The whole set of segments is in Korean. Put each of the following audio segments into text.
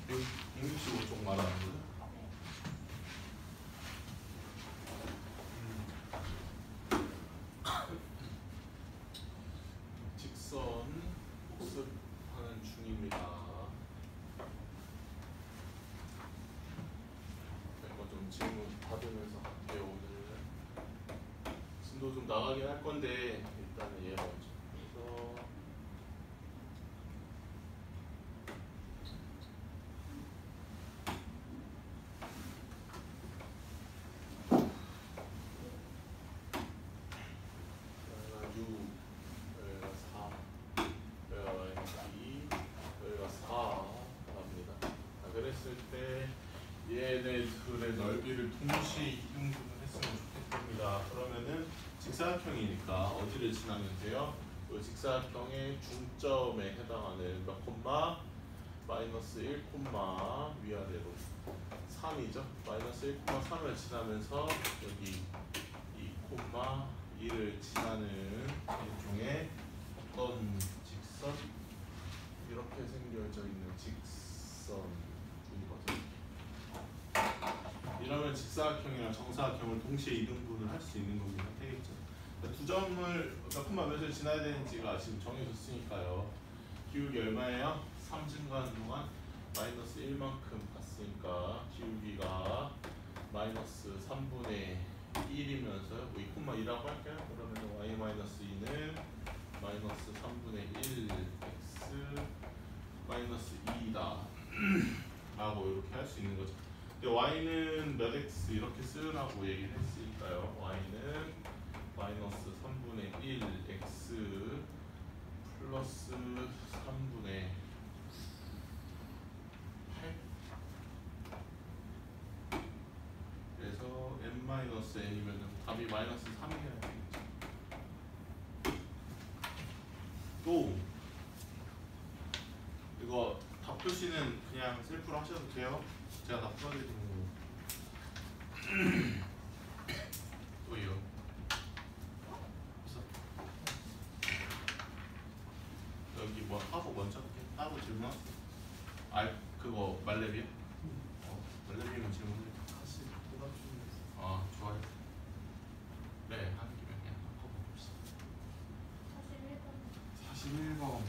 165쪽 말하는 거죠? 직선 복습하는 중입니다. 이거 좀 질문 받으면서 할게요. 오늘 진도 좀 나가긴 할 건데 일단은 얘 먼저. 그래서 얘네들의 넓이를 동시에 이등분을 했으면 좋겠습니다. 그러면은 직사각형이니까 어디를 지나면 돼요? 이 직사각형의 중점에 해당하는 몇 콤마? 마이너스 1 콤마 위아래로 3이죠. 마이너스 1 콤마 3을 지나면서 여기 2 콤마 2를 지나는 일종의 어떤 직선? 이렇게 생겨져 있는 직선. 이러면 직사각형이랑 정사각형을 동시에 이등분을 할 수 있는 겁니다. 되겠죠? 두 점을 몇 콤마 몇을 지나야 되는지가 지금 정해졌으니까요. 기울기 얼마예요? 3 증가하는 동안 마이너스 1만큼 갔으니까 기울기가 마이너스 3분의 1이면서요. 뭐 2,2라고 할까요? 그러면 y 마이너스 2는 마이너스 3분의 1 x 마이너스 2이다 라고 이렇게 할 수 있는 거죠. 근데 y는 몇 x 이렇게 쓰라고 얘기를 했으니까요. y는 마이너스 3분의 1 x 플러스 3분의 8 그래서 n-n이면 답이 마이너스 3이어야 되겠죠. 또 이거 답 표시는 그냥 셀프로 하셔도 돼요. 제가 다 풀어드리는 거고. 또요. 여기 뭐 하고 먼저 따로 질문? 그거 말레비야? 말레비면 질문을 다시 대답 좀 좋아요. 네, 하는 김에 그냥 바꿔 봅시다. 41번.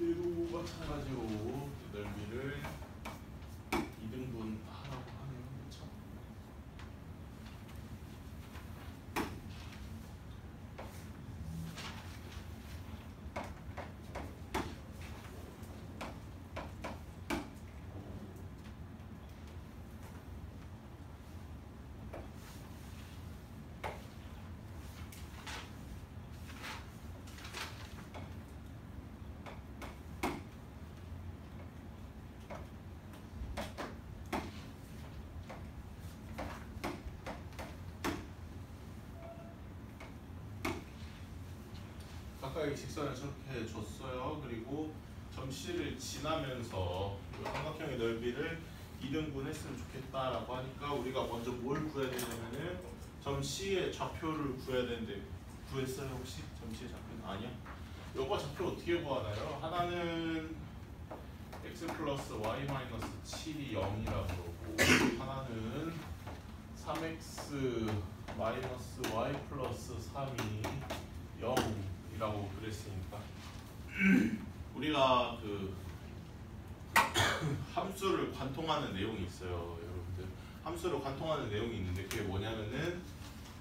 얘도 마찬가지로 넓이를 2등분 하라고 하네요. 그렇죠? 가까이 직선을 저렇게 줬어요. 그리고 점 C를 지나면서 삼각형의 넓이를 2등분 했으면 좋겠다라고 하니까 우리가 먼저 뭘 구해야 되냐면은 점 C의 좌표를 구해야 되는데 구했어요 혹시? 점 C의 좌표는? 아니야? 요거 좌표 어떻게 구하나요? 하나는 x 플러스 y 마이너스 7이 0이라고 그러고 하나는 3x 마이너스 y 플러스 3이 0이라고 그랬으니까 우리가 그 함수를 관통하는 내용이 있어요. 여러분들 함수를 관통하는 내용이 있는데 그게 뭐냐면은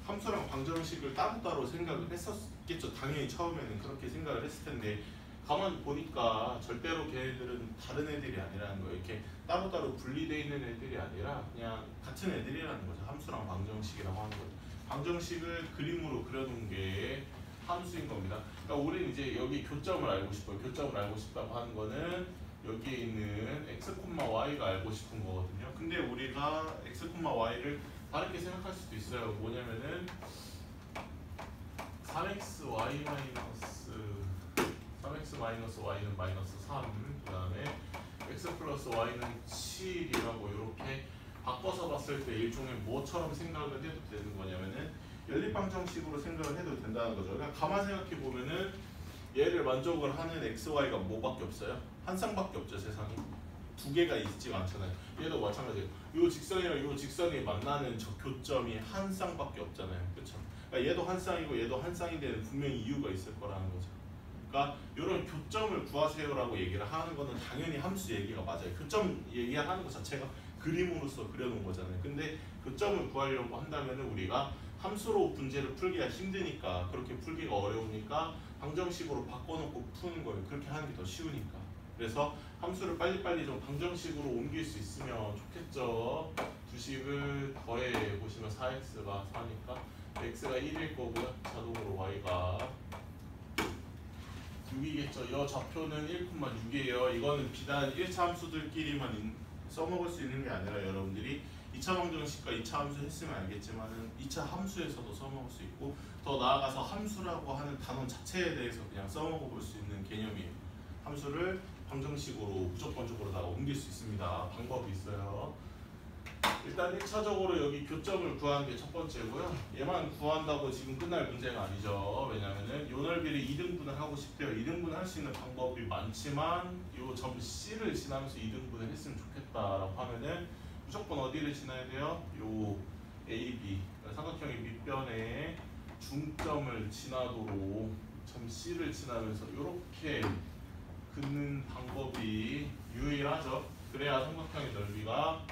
함수랑 방정식을 따로따로 생각을 했었겠죠. 당연히 처음에는 그렇게 생각을 했을 텐데 가만 보니까 절대로 걔네들은 다른 애들이 아니라는 거예요. 이렇게 따로따로 분리되어 있는 애들이 아니라 그냥 같은 애들이라는 거죠. 함수랑 방정식이라고 하는 거죠. 방정식을 그림으로 그려놓은 게 함수인 겁니다. 그러니까 우리는 이제 여기 교점을 알고 싶어요. 교점을 알고 싶다고 하는 거는 여기에 있는 x, y가 알고 싶은 거거든요. 근데 우리가 x, y를 다르게 생각할 수도 있어요. 뭐냐면은 3x 마이너스 y는 마이너스 3, 그 다음에 x 플러스 y는 7이라고 이렇게 바꿔서 봤을 때 일종의 뭐처럼 생각을 해도 되는 거냐면은 연립방정식으로 생각을 해도 된다는 거죠. 그러니까 가만 생각해 보면은 얘를 만족을 하는 XY가 뭐밖에 없어요? 한 쌍밖에 없죠 세상에. 두 개가 있지 않잖아요. 얘도 마찬가지예요. 이 직선이랑 이 직선이 만나는 저 교점이 한 쌍밖에 없잖아요. 그렇죠? 그러니까 얘도 한 쌍이고 얘도 한 쌍이 되는 분명히 이유가 있을 거라는 거죠. 그러니까 이런 교점을 구하세요라고 얘기를 하는 거는 당연히 함수 얘기가 맞아요. 교점 얘기하는 것 자체가 그림으로서 그려놓은 거잖아요. 근데 교점을 구하려고 한다면 우리가 함수로 문제를 풀기가 힘드니까, 그렇게 풀기가 어려우니까 방정식으로 바꿔놓고 푸는 거예요. 그렇게 하는 게 더 쉬우니까. 그래서 함수를 빨리빨리 좀 방정식으로 옮길 수 있으면 좋겠죠. 두 식을 더해 보시면 4x가 4니까 x가 1일 거고요. 자동으로 y가 6이겠죠. 이 좌표는 1,6이에요. 이거는 비단 1차 함수들끼리만 써먹을 수 있는 게 아니라 여러분들이 2차 방정식과 2차 함수 했으면 알겠지만은 2차 함수에서도 써먹을 수 있고, 더 나아가서 함수라고 하는 단어 자체에 대해서 그냥 써먹어 볼 수 있는 개념이에요. 함수를 방정식으로 무조건적으로다가 옮길 수 있습니다. 방법이 있어요. 일단 1차적으로 여기 교점을 구하는 게 첫 번째고요. 얘만 구한다고 지금 끝날 문제가 아니죠. 왜냐면은 요 넓이를 2등분을 하고 싶대요. 2등분 할 수 있는 방법이 많지만 요 점 C를 지나면서 2등분을 했으면 좋겠다라고 하면은 무조건 어디를 지나야 돼요? 요 AB, 삼각형의 밑변에 중점을 지나도록 점 C를 지나면서 이렇게 긋는 방법이 유일하죠. 그래야 삼각형의 넓이가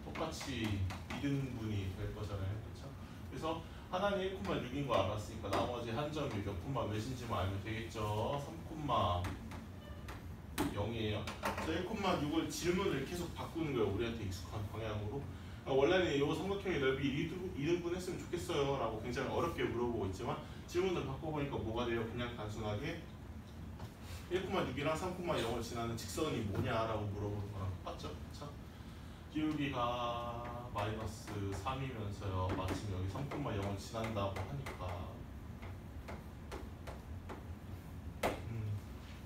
똑같이 2등분이 될 거잖아요. 그렇죠? 그래서 하나는 1,6인 거 알았으니까 나머지 한 점이 몇 콤마 몇인지만 알면 되겠죠. 3,0이에요. 그래서 1,6을 질문을 계속 바꾸는 거예요. 우리한테 익숙한 방향으로. 원래는 이 삼각형의 넓이 2등분 했으면 좋겠어요 라고 굉장히 어렵게 물어보고 있지만, 질문을 바꿔보니까 뭐가 돼요? 그냥 단순하게 1,6이랑 3,0을 지나는 직선이 뭐냐라고 물어보는 거랑 똑같죠? 그렇죠? 기울기가 마이너스 3이면서요. 마침 여기 3,0을 지난다고 하니까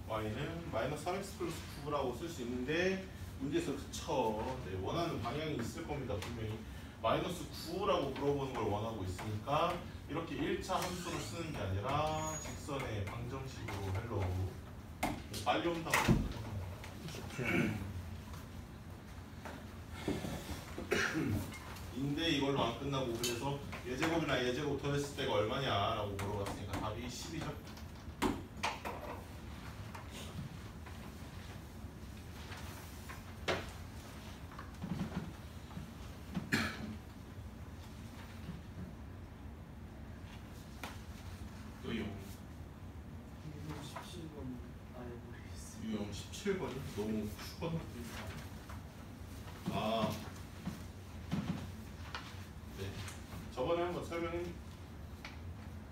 y는 마이너스 3x 플러스 9라고 쓸 수 있는데, 문제에서 그쵸. 네, 원하는 방향이 있을 겁니다. 분명히 마이너스 9라고 물어보는 걸 원하고 있으니까 이렇게 1차 함수로 쓰는 게 아니라 직선의 방정식으로 헬로 빨리 온다고 인데 이걸로 안 끝나고, 그래서 예제곱이나 예제곱 더했을 때가 얼마냐라고 물어봤으니까 답이 10이죠. 유형 17번이 너무 슈퍼. 네. 저번에 한번 설명했죠.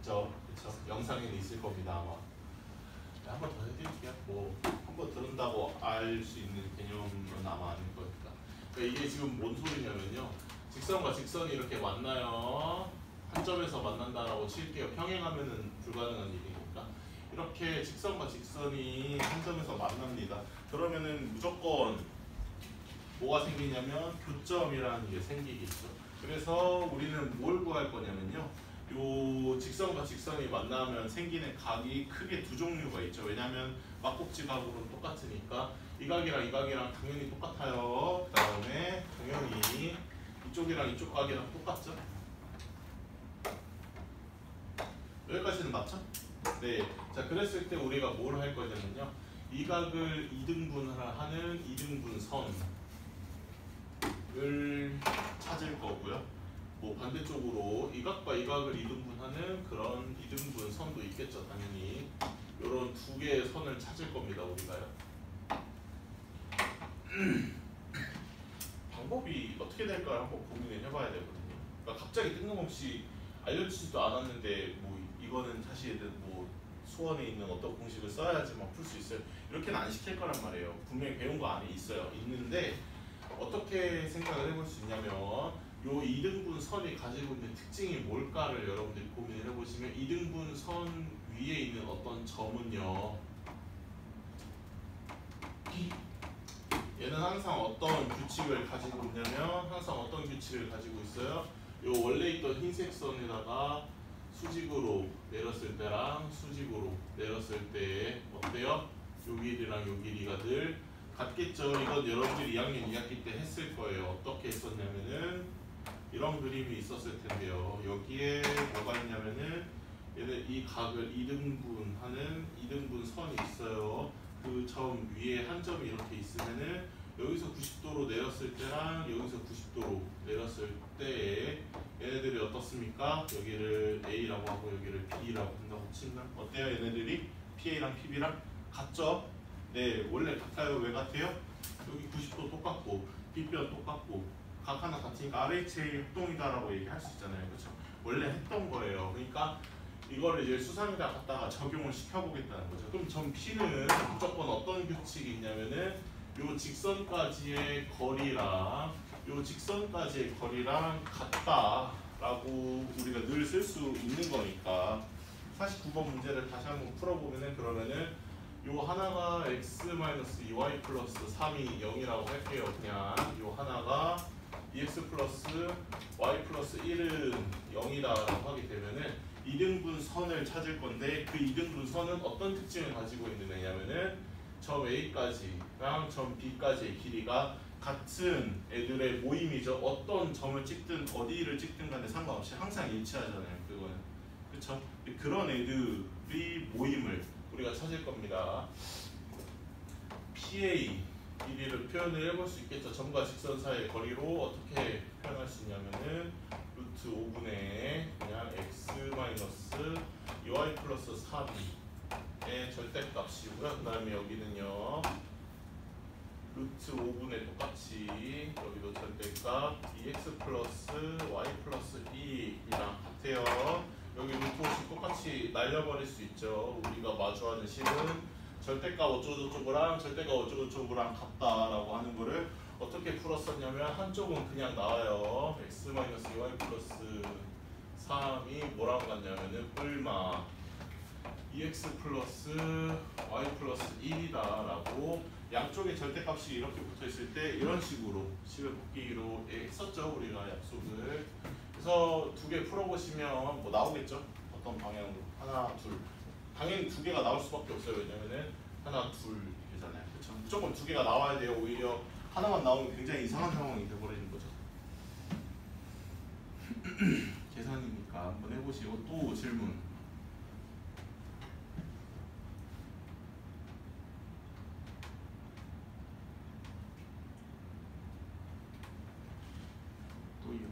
그쵸? 영상에는 있을 겁니다 아마. 네, 한번 더 해드릴게요. 뭐 한번 들은다고 알 수 있는 개념은 아마 아닐 거니까. 그러니까 이게 지금 뭔 소리냐면요. 직선과 직선이 이렇게 만나요. 한 점에서 만난다라고 칠게요. 평행하면은 불가능한 일이니까. 이렇게 직선과 직선이 한 점에서 만납니다. 그러면은 무조건 뭐가 생기냐면 교점이라는 게 생기겠죠. 그래서 우리는 뭘 구할 거냐면요. 요 직선과 직선이 만나면 생기는 각이 크게 두 종류가 있죠. 왜냐하면 막곱지 각으로는 똑같으니까 이 각이랑 이 각이랑 당연히 똑같아요. 그 다음에 당연히 이쪽이랑 이쪽 각이랑 똑같죠. 여기까지는 맞죠? 네. 자, 그랬을 때 우리가 뭘 할 거냐면요. 이 각을 2등분을 하는 2등분 선을 찾을 거고요. 뭐 반대쪽으로 이 각과 이 각을 2등분하는 그런 2등분 선도 있겠죠. 당연히 이런 두 개의 선을 찾을 겁니다. 우리가요. 방법이 어떻게 될까요? 한번 고민을 해봐야 되거든요. 그러니까 갑자기 뜬금없이 알려주지도 않았는데 뭐 이거는 사실 뭐 수원에 있는 어떤 공식을 써야지만 풀 수 있어요. 이렇게는 안 시킬 거란 말이에요. 분명히 배운 거 안에 있어요. 있는데 어떻게 생각을 해볼 수 있냐면 요 2등분 선이 가지고 있는 특징이 뭘까를 여러분들이 고민을 해보시면 2등분 선 위에 있는 어떤 점은요. 얘는 항상 어떤 규칙을 가지고 있냐면 항상 어떤 규칙을 가지고 있어요? 요 원래 있던 흰색 선에다가 수직으로 내렸을 때랑 수직으로 내렸을 때 어때요? 요 길이랑 요 길이가 늘 같겠죠. 이건 여러분들이 2학년 2학기 때 했을 거예요. 어떻게 했었냐면은 이런 그림이 있었을 텐데요. 여기에 뭐가 있냐면은 얘는 이 각을 2등분하는 2등분 선이 있어요. 그 점 위에 한 점이 이렇게 있으면은 여기서 90도로 내렸을 때랑 여기서 90도로 내렸을 때 얘네들이 어떻습니까? 여기를 A라고 하고 여기를 B라고 한다고 치면 어때요? 얘네들이 PA랑 PB랑 같죠? 네, 원래 같아요. 왜 같아요? 여기 90도 똑같고 B변 똑같고 각 하나 같으니까 RHA 합동이다라고 얘기할 수 있잖아요. 그렇죠? 원래 했던 거예요. 그러니까 이거를 이제 수상에다 갖다가 적용을 시켜보겠다는 거죠. 그럼 점 P는 무조건 어떤 규칙이 있냐면은 요 직선까지의 거리랑 요 직선까지의 거리랑 같다라고 우리가 늘 쓸 수 있는 거니까 49번 문제를 다시 한번 풀어보면은 그러면은 요 하나가 x-2y 플러스 3이 0이라고 할게요. 그냥 요 하나가 2x 플러스 y 플러스 1은 0이다라고 하게 되면은 2등분 선을 찾을 건데 그 2등분 선은 어떤 특징을 가지고 있는 애냐면은 점 A까지랑 점 B까지의 길이가 같은 애들의 모임이죠. 어떤 점을 찍든 어디를 찍든 간에 상관없이 항상 일치하잖아요. 그거는. 그쵸? 그런 애들이 모임을 우리가 찾을 겁니다. PA 길이를 표현을 해볼 수 있겠죠. 점과 직선 사이의 거리로 어떻게 표현할 수 있냐면은 루트 5분의 그냥 x-2y 플러스 3의 절대값이고요. 그 다음에 여기는요 루트 5분의 똑같이 여기도 절대값 2x 플러스 y 플러스 2이랑 같아요. 여기 루트 50 똑같이 날려버릴 수 있죠. 우리가 마주하는 식은 절대값 어쩌고저쩌고랑 절대값 어쩌고저쩌고랑 같다라고 하는 거를 어떻게 풀었었냐면 한쪽은 그냥 나와요. x-2y 플러스 3이 뭐라고 같냐면은 뿔마 2x 플러스 y 플러스 1이다 라고 양쪽에 절대값이 이렇게 붙어있을 때 이런 식으로 식을 복귀로 했었죠. 우리가 약속을. 그래서 두 개 풀어보시면 뭐 나오겠죠. 어떤 방향으로 하나 둘 당연히 두 개가 나올 수밖에 없어요. 왜냐면은 하나 둘 이잖아요. 그렇죠. 무조건 두 개가 나와야 돼요. 오히려 하나만 나오면 굉장히 이상한 상황이 돼버리는 거죠. 계산이니까 한번 해보시고 또 질문. 또요.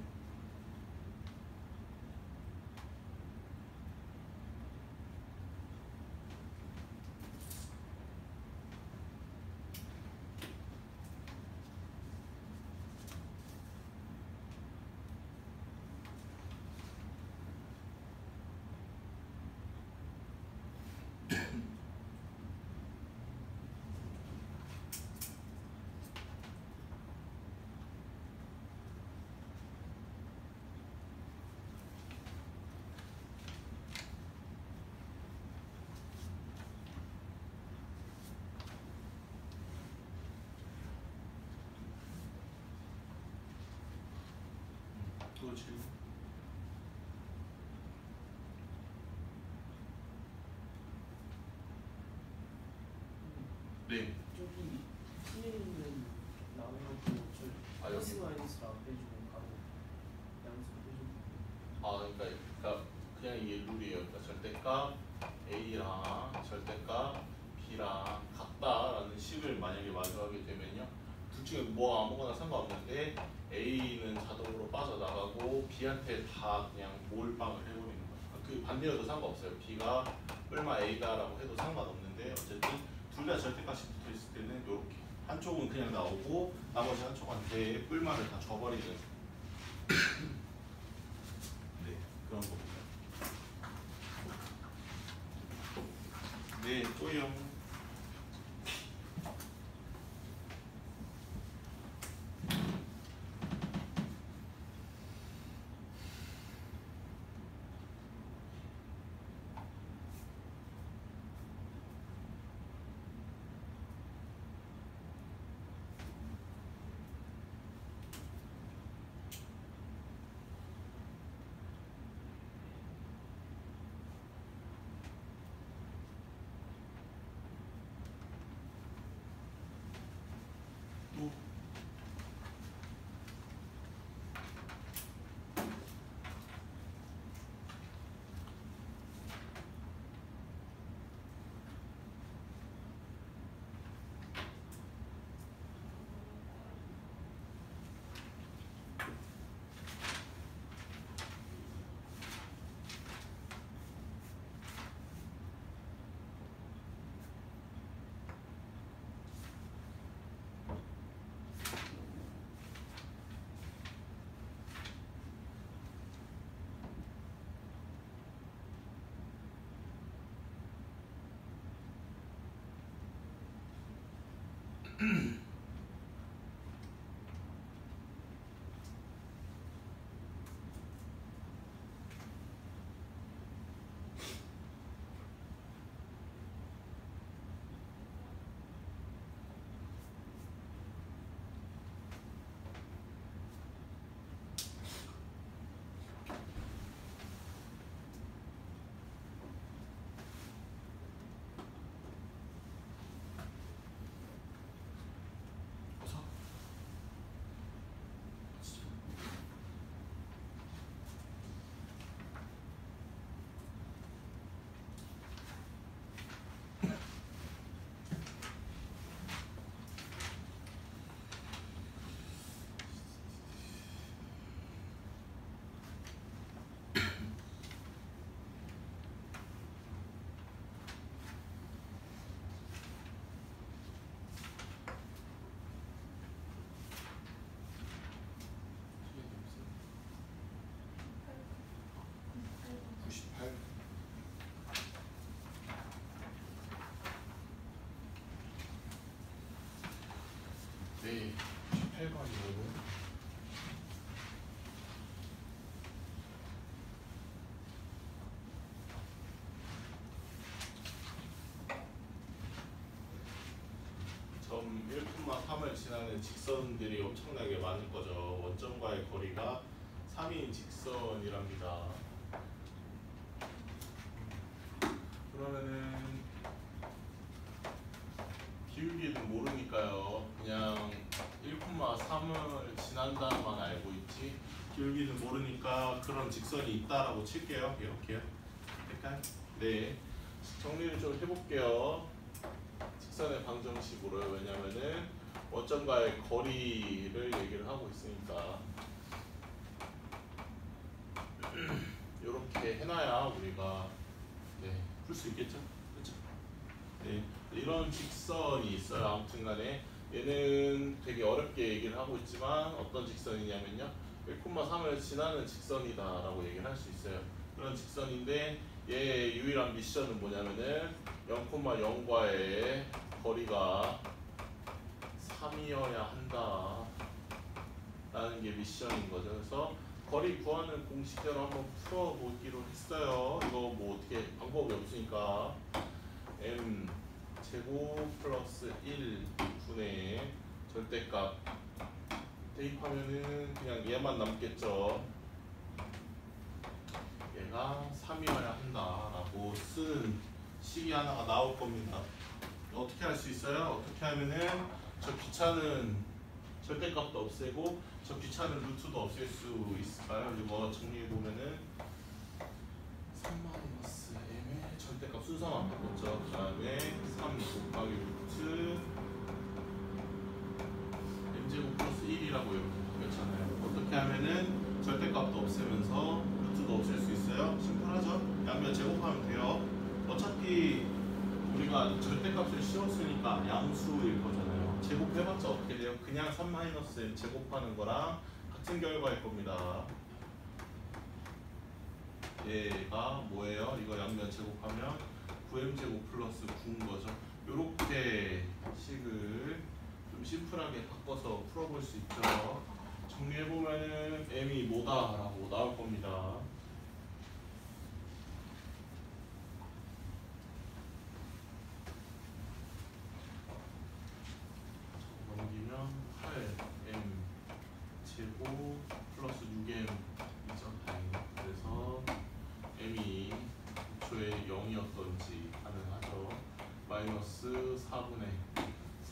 또 질문. 네. 저기 P는 나오고 저 아, 여기. 플러스 마이너스 앞에 주고 바로 양수해 주고. 그러니까 그냥 이게 룰이에요. 그러니까 절대값 A랑 절대값 B랑 같다라는 식을 만약에 마주하게 되면요. 둘 중에 뭐 아무거나 상관없는데 A는 자동으로 빠져나가고 B한테 다 그냥 몰빵을 해버리는 거예요. 그 반대여도 상관없어요. B가 뿔마 A다라고 해도 상관없는데 어쨌든 둘 다 절대값이 붙어있을 때는 이렇게 한쪽은 그냥 나오고 나머지 한쪽한테 뿔마를 다 줘버리는 네, 그런 겁니다. 네, 또요. 지나는 직선들이 엄청나게 많을 거죠. 원점과의 거리가 3인 직선이랍니다. 그러면은 기울기는 모르니까요. 그냥 1,3을 지난다만 알고 있지 기울기는 모르니까 그런 직선이 있다라고 칠게요. 이렇게요. 될까요? 네. 정리를 좀 해볼게요. 직선의 방정식으로요. 왜냐면은 원점과의 거리를 얘기를 하고 있으니까 이렇게 해놔야 우리가 풀 수 있겠죠? 그렇죠? 네. 이런 직선이 있어요. 아무튼간에 얘는 되게 어렵게 얘기를 하고 있지만 어떤 직선이냐면요 1,3을 지나는 직선이다라고 얘기를 할 수 있어요. 그런 직선인데 얘의 유일한 미션은 뭐냐면은 0,0과의 거리가 3이어야 한다 라는 게 미션인 거죠. 그래서 거리 구하는 공식대로 한번 풀어보기로 했어요. 이거 뭐 어떻게 방법이 없으니까 m 제곱 플러스 1 분의 절대값 대입하면은 그냥 얘만 남겠죠. 얘가 3이어야 한다라고 쓴 식이 하나가 나올 겁니다. 어떻게 할 수 있어요? 어떻게 하면은 저 귀찮은 절대값도 없애고 저 귀찮은 루트도 없앨 수 있을까요? 이거 정리해 보면은 3-m의 절대값 순서만 바꿨죠. 그 다음에 3 곱하기 루트 m제곱 플러스 1이라고 이렇게 바뀌었잖아요. 어떻게 하면은 절대값도 없애면서 루트도 없앨 수 있어요? 심플하죠? 양변 제곱하면 돼요. 어차피 우리가 절대값을 씌웠으니까 양수일 거잖아요. 제곱해봤자 어떻게 돼요? 그냥 3-m 제곱하는 거랑 같은 결과일 겁니다. 얘가 뭐예요? 이거 양변 제곱하면 9m제곱 플러스 9인 거죠. 요렇게 식을 좀 심플하게 바꿔서 풀어볼 수 있죠. 정리해보면은 m이 뭐다라고 나올 겁니다. 넘기면 8m 제곱 플러스 6m이죠. 그래서 m이 애초에 0이었던지 가능하죠. 마이너스 4분의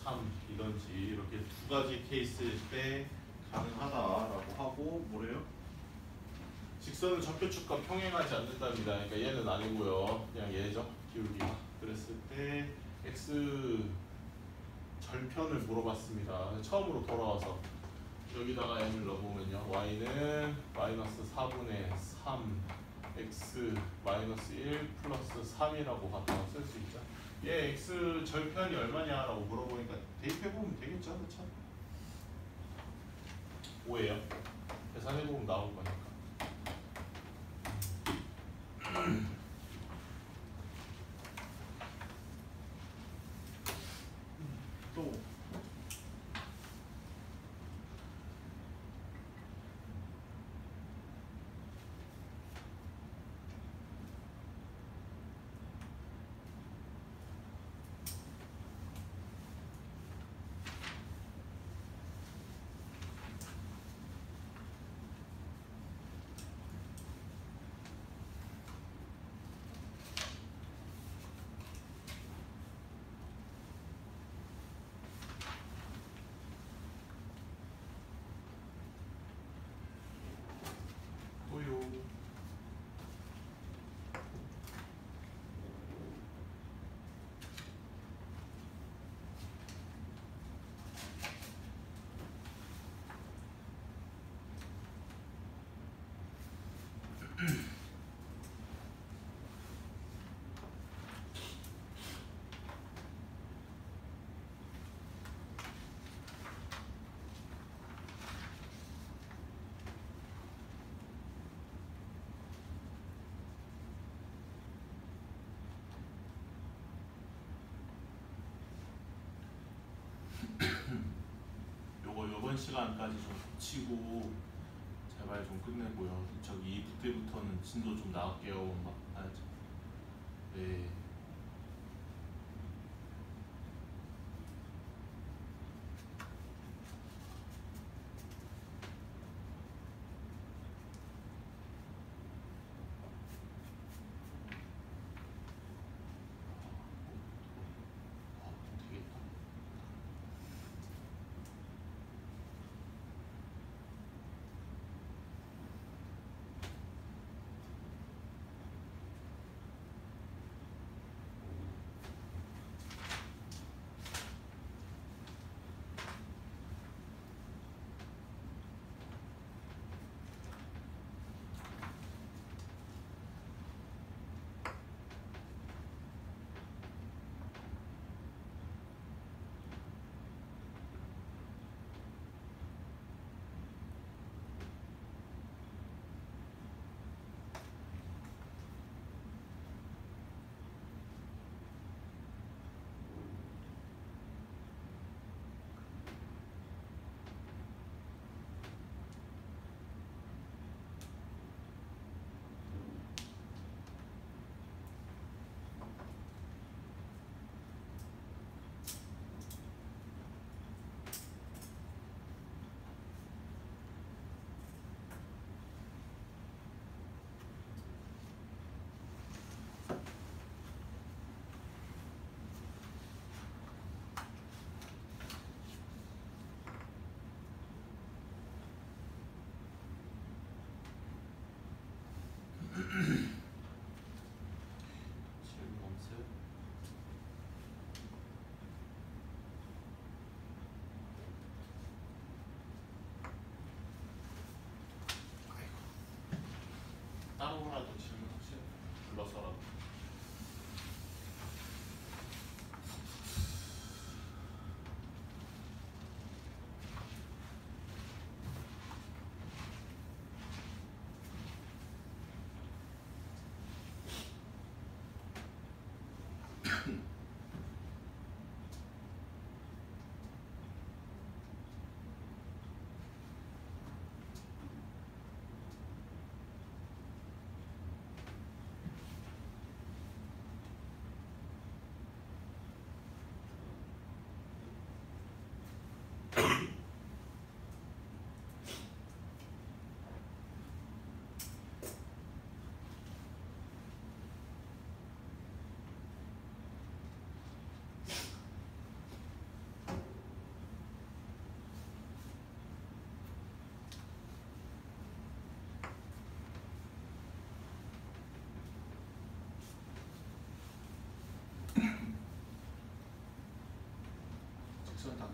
3이던지 이렇게 두 가지 케이스일 때 가능하다라고 하고 뭐래요? 직선은 적교축과 평행하지 않는답니다. 그러니까 얘는 아니고요. 그냥 얘죠. 기울기가. 그랬을 때 x 절편을 물어봤습니다. 처음으로 돌아와서 여기다가 m을 넣어보면요. y는 마이너스 4분의 3 x 마이너스 1 플러스 3이라고 갖다가 쓸 수 있죠. 얘 x 절편이 얼마냐라고 물어보니까 대입해보면 되겠죠. 그렇죠? 5예요. 계산해보면 나올 거니까. 또 또요. 이번 시간까지 좀 붙이고 제발 좀 끝내고요. 저기 2부 때부터는 진도 좀 나갈게요. 막 알죠? 네.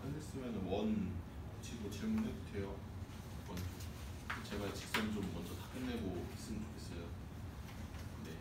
끝냈으면 원 고치고 질문해도 돼요. 먼저 제가 직선 좀 먼저 다 끝내고 있으면 좋겠어요. 네.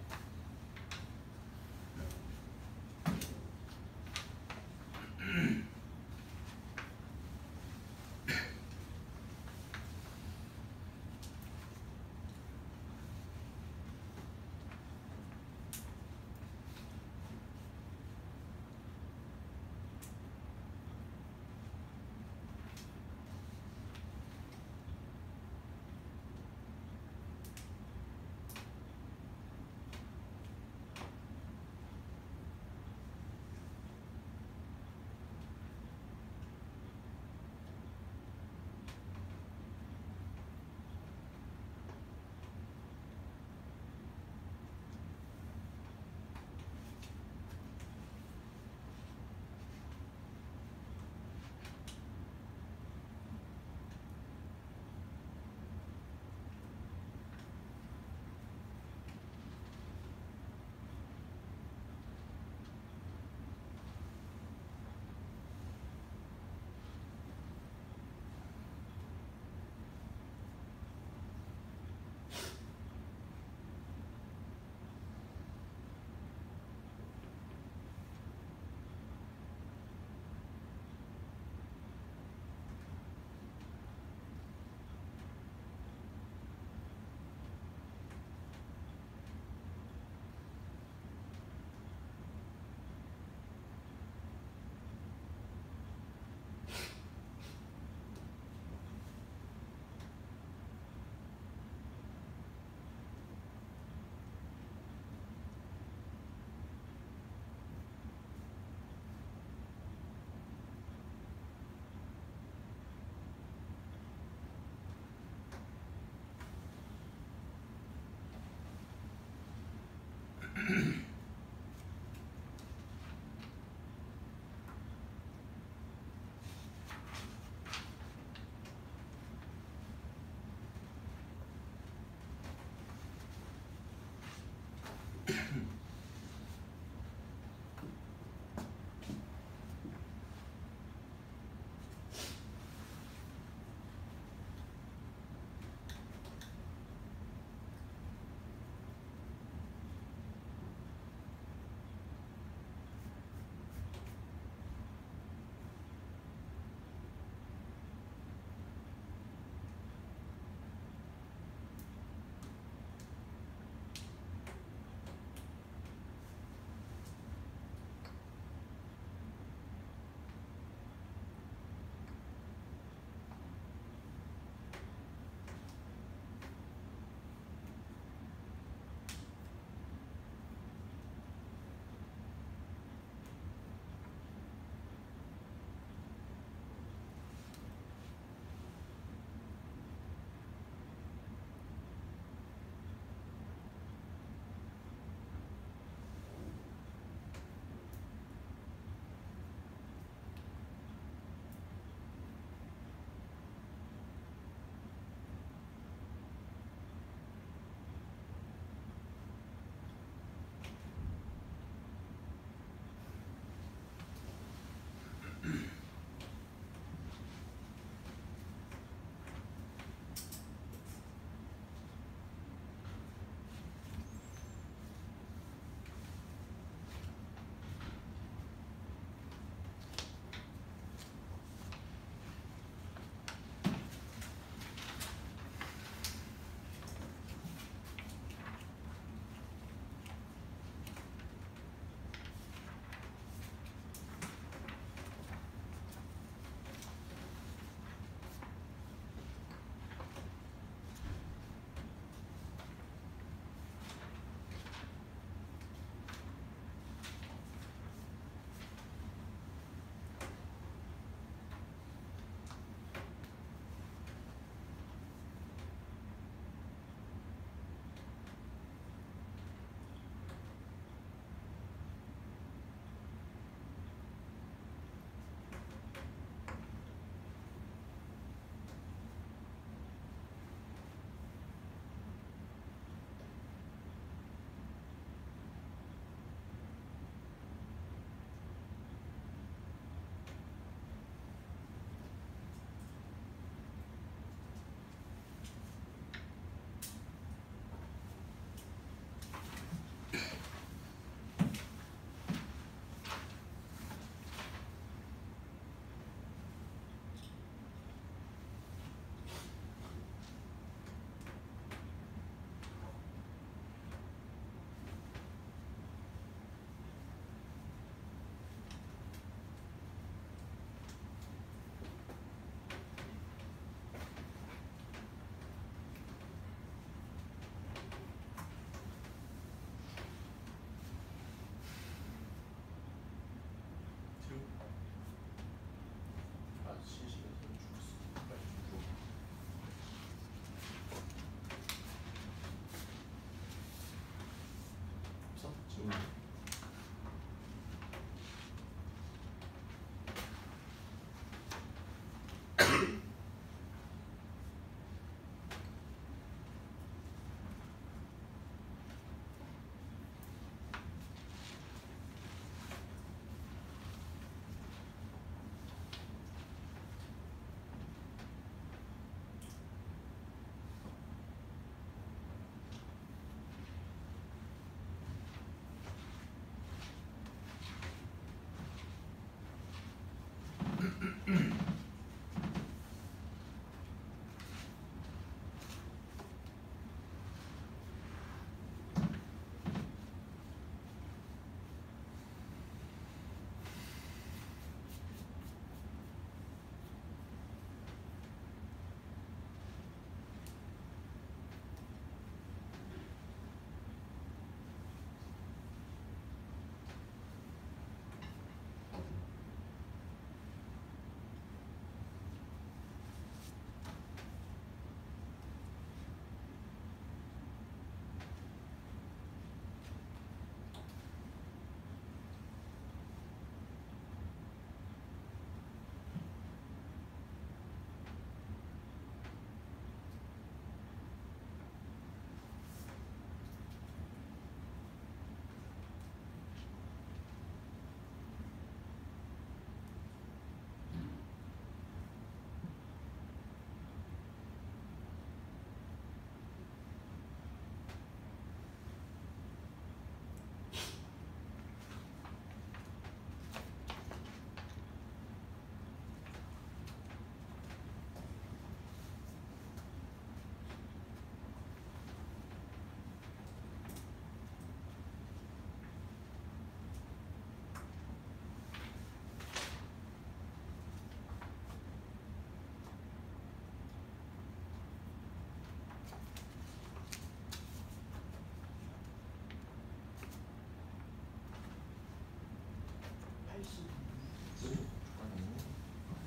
있구나.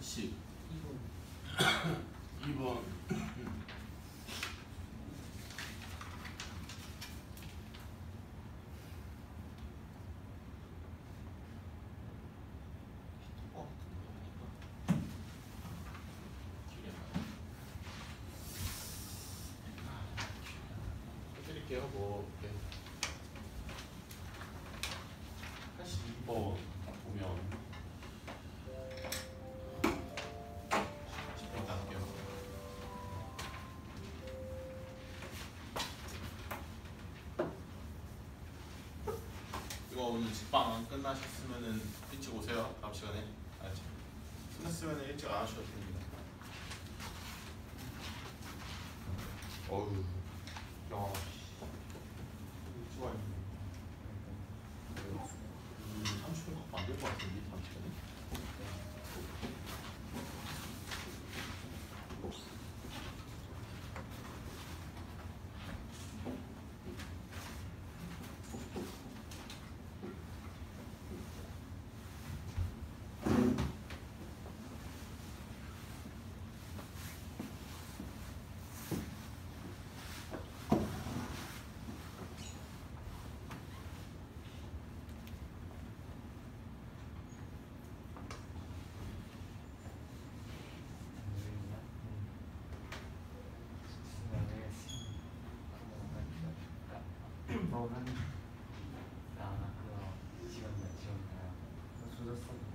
십 2번 해드릴게요. 뭐 이렇게 82번 보면 10번 갈게요. 이거 오늘 직방 끝나셨으면은 일찍 오세요. 다음 시간에. 알죠? 끝났으면은 일찍 안 하셔도 됩니다. 어우, 야, 좋아요. 30분 갖고 안 될 것 같은데 다음 시간에. 너는 그거 지원가요? 그거 조졌어 그거.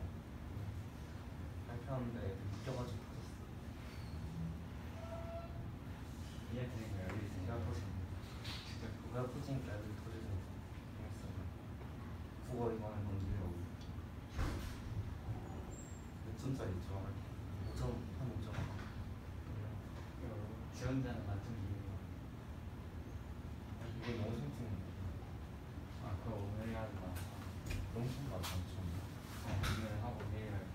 발표하는데 웃겨가지고 터졌어. 이해 되는 거야? 여기 내가 터진 진짜 그거가 터지니까 애들 터지는 거 재밌어. 국어 이번에 건드려. 몇 점짜리 있죠? 5점, 한 5점. 지원자는 만점 이유가 이거 너무 심쿵해. 아 그거 오늘 하지 마. 너무 심쿵 안 쳐. 오늘 하고 내일 할 때.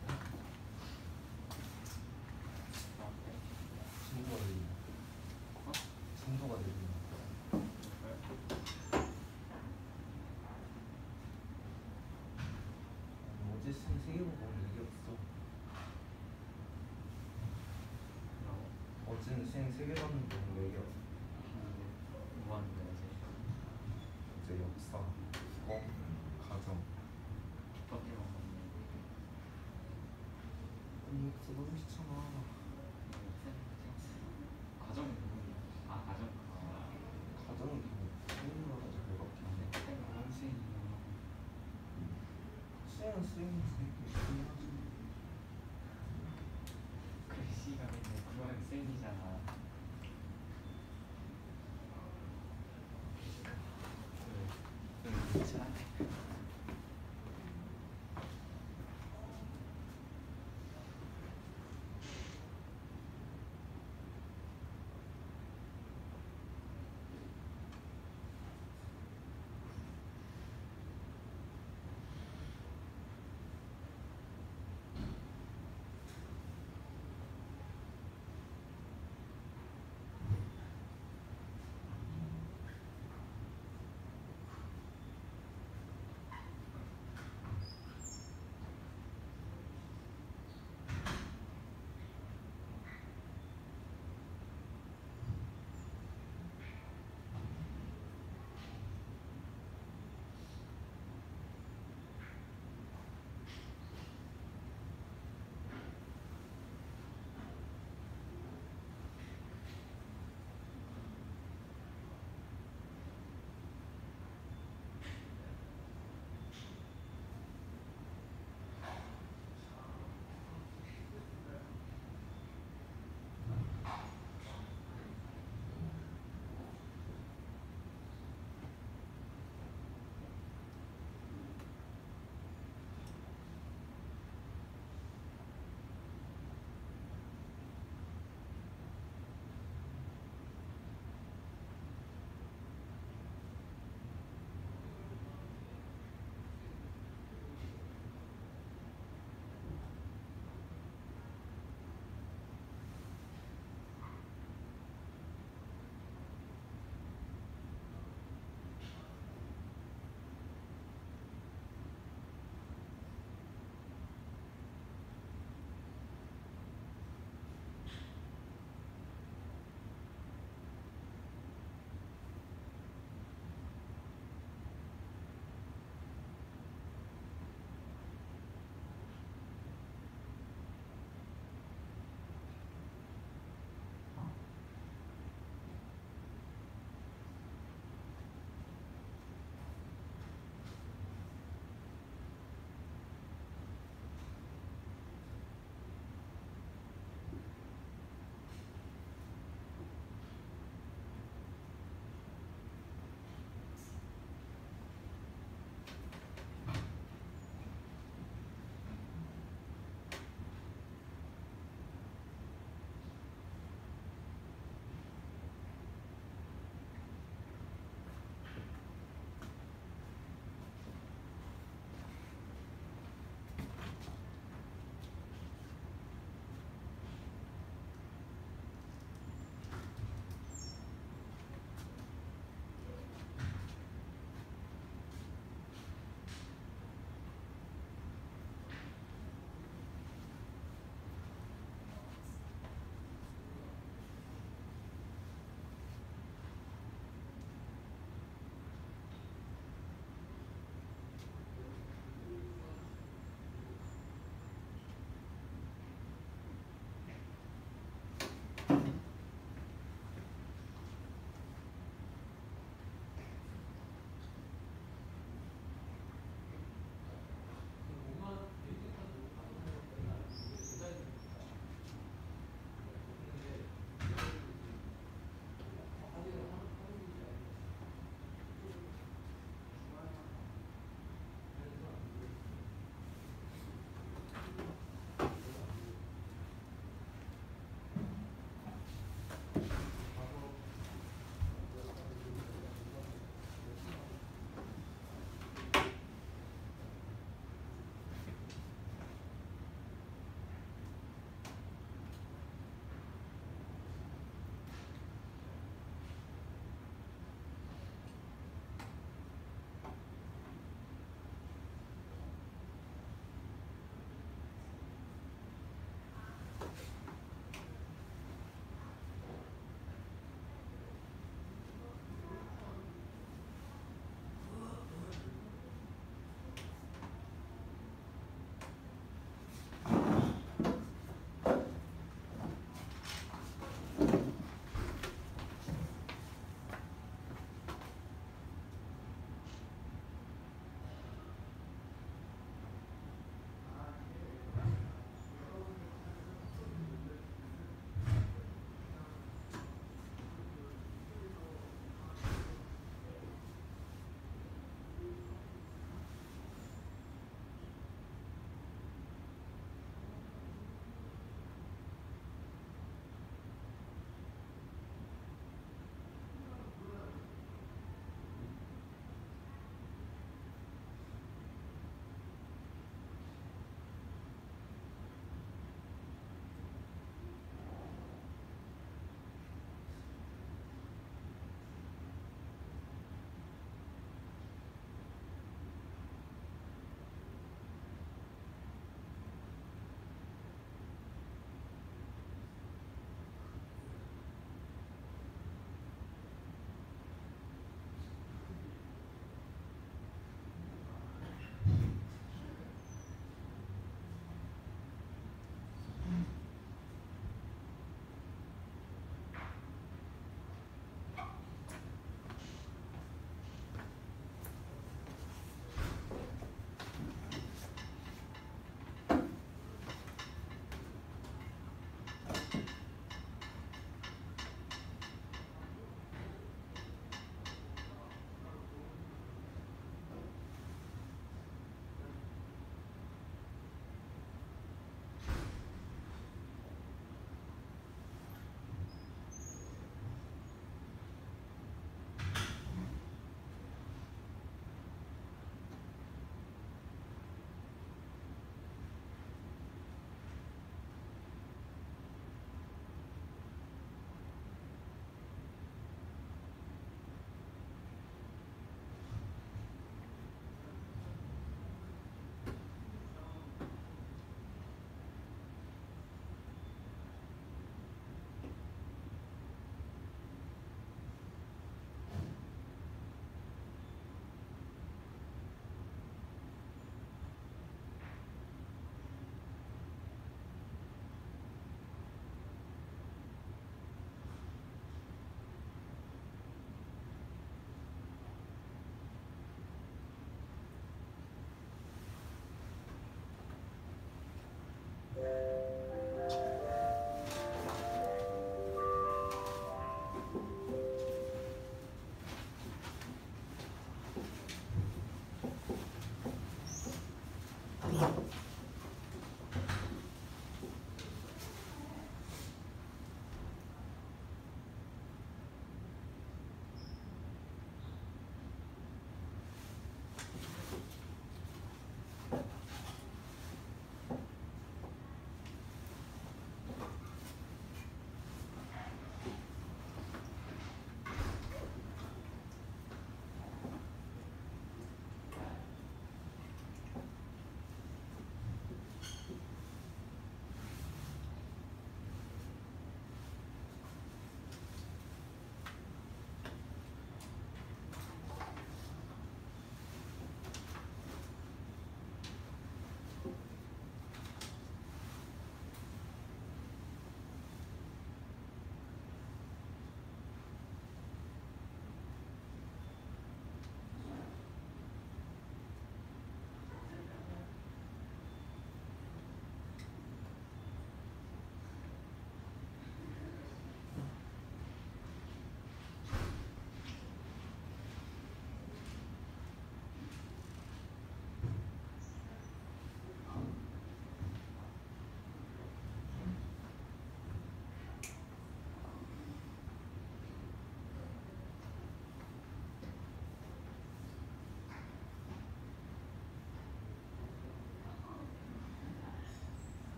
친구가 내리네. 친구가 내리네. 어제 세계보 보면 이게 없어. 어제는 세계 봤는데 오늘 얘기 없어. 뭐 하는데 어제? 어제 역사, 국어, 너무 귀찮아. 과정은 뭐야? 아 과정. 가정은 수행으로 하자. 별밖에 안 돼. 원생이요. 수행은 수행하지. 글씨가 근데 그건 쌤이잖아. 괜찮아.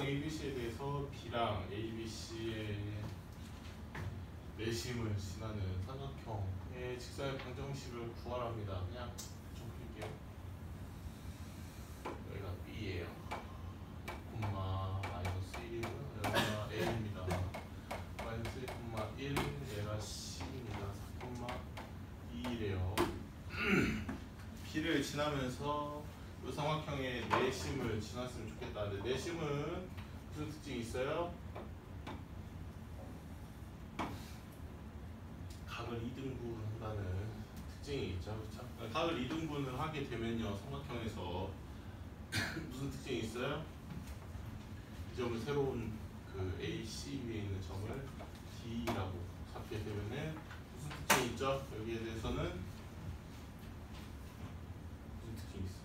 ABC에 대해서 B랑 ABC의 내심을 지나는 삼각형의 직사의 방정식을 구하랍니다. 그냥 좀 그릴게요. 여기가 B예요. 콤마 마이너스 1이고요. 여기가 A입니다. 마이너스 1, 1 얘가 C입니다. 4,2래요. B를 지나면서 이 삼각형의 내심을 지났으면 좋겠다. 근데 내심은 무슨 특징이 있어요? 각을 2등분한다는 특징이 있죠, 그렇죠? 각을 2등분을 하게 되면요, 삼각형에서 무슨 특징이 있어요? 이 점을 새로운 그 AC 위에 있는 점을 D라고 잡게 되면은 무슨 특징이 있죠? 여기에 대해서는 무슨 특징이 있어?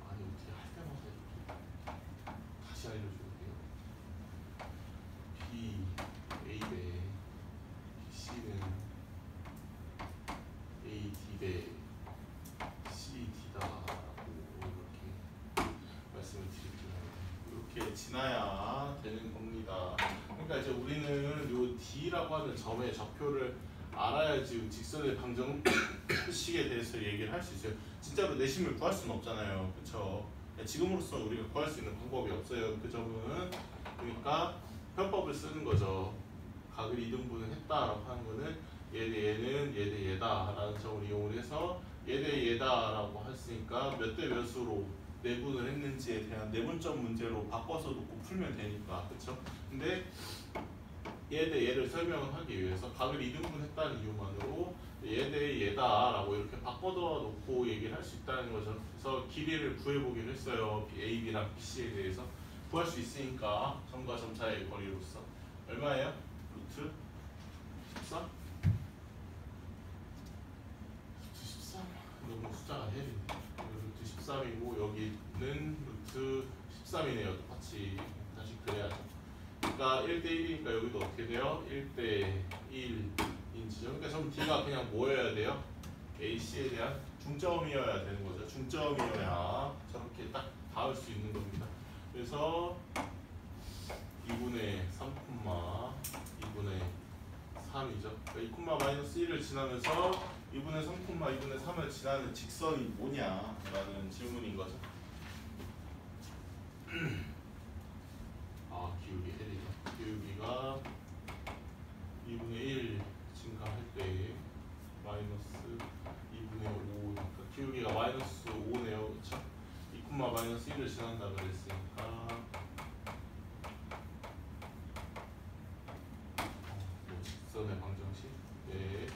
아니 어떻게 할 때마다 이렇게 다시 알려줘야 돼요. B, A 대 C는 A, D 대 C, D다라고 이렇게 말씀을 드릴게요. 이렇게 지나야 되는 겁니다. 그러니까 이제 우리는 요 D라고 하는 점의 좌표를 알아야지 직선의 방정식에 대해서 얘기를 할 수 있어요. 진짜로 내심을 구할 수는 없잖아요, 그렇죠? 지금으로서 우리가 구할 수 있는 방법이 없어요. 그 점은 그러니까 편법을 쓰는 거죠. 각을 2등분을 했다라고 하는 거는 얘 대 얘는 얘 대 얘다라는 점을 이용을 해서 얘 대 얘다라고 했으니까 몇 대 몇으로 내분을 했는지에 대한 내분점 문제로 바꿔서 놓고 풀면 되니까, 그렇죠? 근데 얘 대 얘를 설명을 하기 위해서 각을 2등분 했다는 이유만으로 얘 대 얘다라고 이렇게 바꿔 놓고 얘기를 할 수 있다는 거죠. 그래서 길이를 구해보기로 했어요. A, B랑 B, C에 대해서 구할 수 있으니까 점과 점 사이의 거리로서 얼마예요? 루트 14? 루트 13? 너무 숫자가 헤리네. 루트 13이고 여기는 루트 13이네요. 똑같이 다시 그래야죠. 그러니까 1대 1이니까 여기도 어떻게 돼요? 1대 1인지죠. 그러니까 점 D가 그냥 뭐여야 돼요? AC에 대한 중점이어야 되는 거죠. 중점이어야 저렇게 딱 닿을 수 있는 겁니다. 그래서 2분의 3, 2분의 3이죠. 그러니까 2, 마이너스 1을 지나면서 2분의 3, 2분의 3을 지나는 직선이 뭐냐라는 질문인 거죠. 아, 기울기 L이죠. 기울기가 2분의 1 증가할 때 마이너스 2분의 5, 그러니까 기울기가 마이너스 5네요, 그렇죠? 2, 마이너스 1을 지난다 그랬으니까 직선의 방정식, 네,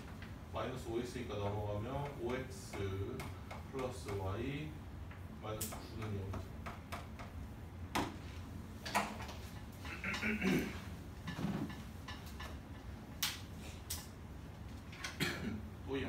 마이너스 5 했으니까 넘어가면 5x 플러스 y 마이너스 9는 0이죠. 또요.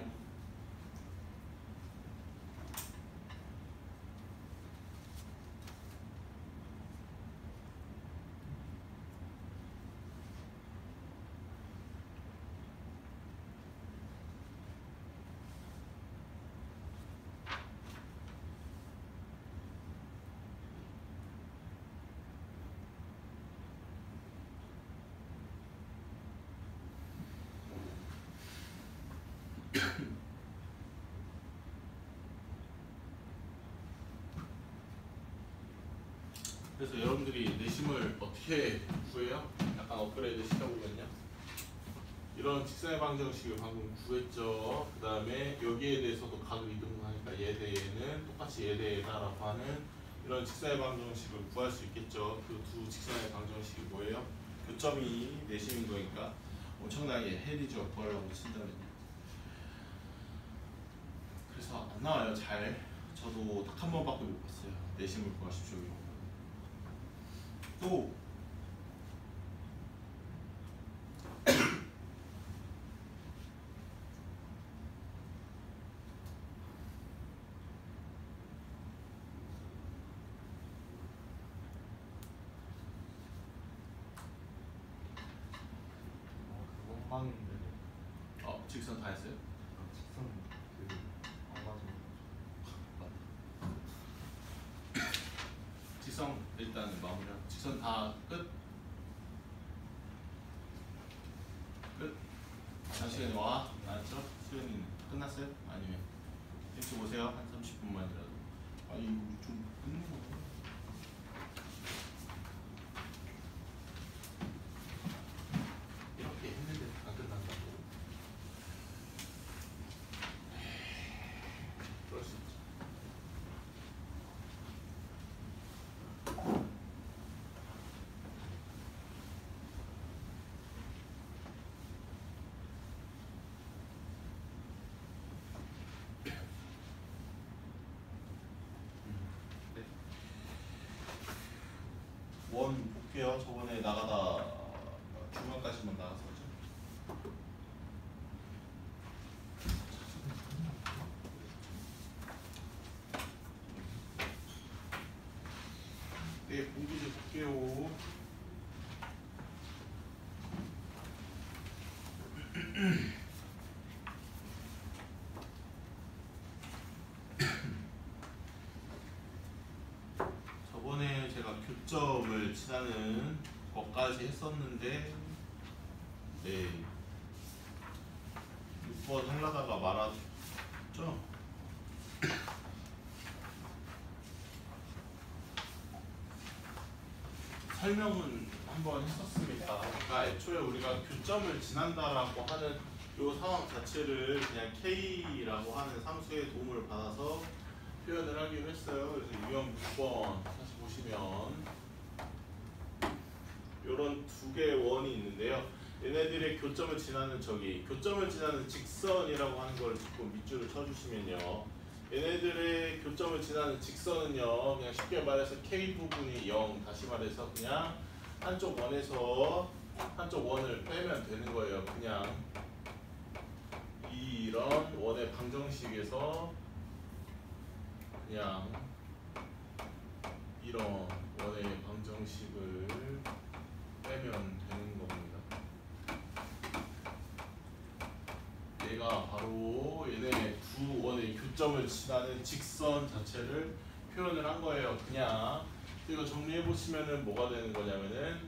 그래서 여러분들이 내심을 어떻게 구해요? 약간 업그레이드 시켜보면요. 이런 직선의 방정식을 방금 구했죠. 그 다음에 여기에 대해서도 각을 이등분하니까 얘 대 얘는 똑같이 얘 대 얘다라고 하는 이런 직선의 방정식을 구할 수 있겠죠. 그 두 직선의 방정식이 뭐예요? 교점이 내심인 거니까 엄청나게 헬이죠. 구하려고 친다면요. 그래서 안 나와요. 잘. 저도 딱 한 번밖에 못 봤어요. 내심을 구하십시오. 이런 거. 또 그 원방인데 직선 다 했어요? 직선 그안 맞은 직선 일단 마무리하고 직선 다 끝? 끝? 시간에 와? 알았죠? 수연이는 끝났어요? 아니면 일찍 오세요? 한 30분만이라도. 아니 이거 좀 끝내고 이렇게 했는데 안 끝난다고. 그럴 수 있죠. 네. 원 볼게요. 저번에 나가다 중간까지만 나가서 그죠? 네, 공기 좀 볼게요. 저번에 제가 교점을 지나는 것까지 했었는데 네 6번 하려다가 말았죠? 설명은 한번 했었습니다. 그러니까 애초에 우리가 교점을 지난다라고 하는 이 상황 자체를 그냥 K라고 하는 함수의 도움을 받아서 표현을 하기로 했어요. 그래서 유형 6번 다시 보시면 이런 두 개의 원이 있는데요. 얘네들의 교점을 지나는 교점을 지나는 직선이라고 하는 걸 조금 밑줄을 쳐주시면요. 얘네들의 교점을 지나는 직선은요, 그냥 쉽게 말해서 K 부분이 0, 다시 말해서 그냥 한쪽 원에서 한쪽 원을 빼면 되는 거예요. 그냥 이런 원의 방정식에서 그냥 이런 원의 방정식을 빼면 되는 겁니다. 얘가 바로 얘네 두 원의 교점을 지나는 직선 자체를 표현을 한 거예요. 그냥 이거 정리해 보시면은 뭐가 되는 거냐면은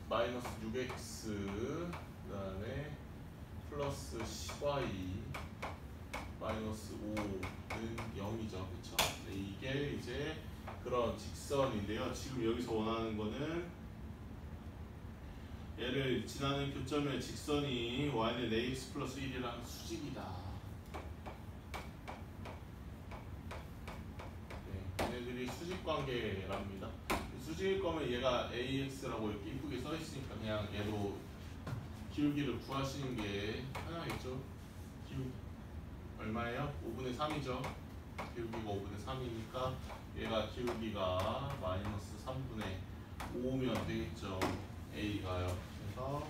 마이너스 6x 그 다음에 플러스 10y 마이너스 5는 0이죠. 그쵸? 네, 이게 이제 그런 직선인데요. 지금 여기서 원하는 거는 얘를 지나는 교점의 직선이 y는 ax 플러스 1이라는 수직이다. 네, 얘네들이 수직 관계랍니다. 수직일 거면 얘가 ax라고 이렇게 이쁘게 써 있으니까 그냥 얘도 기울기를 구하시는 게 편하겠죠. 기울기 얼마예요? 5분의 3이죠. 기울기가 5분의 3이니까 얘가 기울기가 마이너스 3분의 5면 되겠죠. a가요. 그래서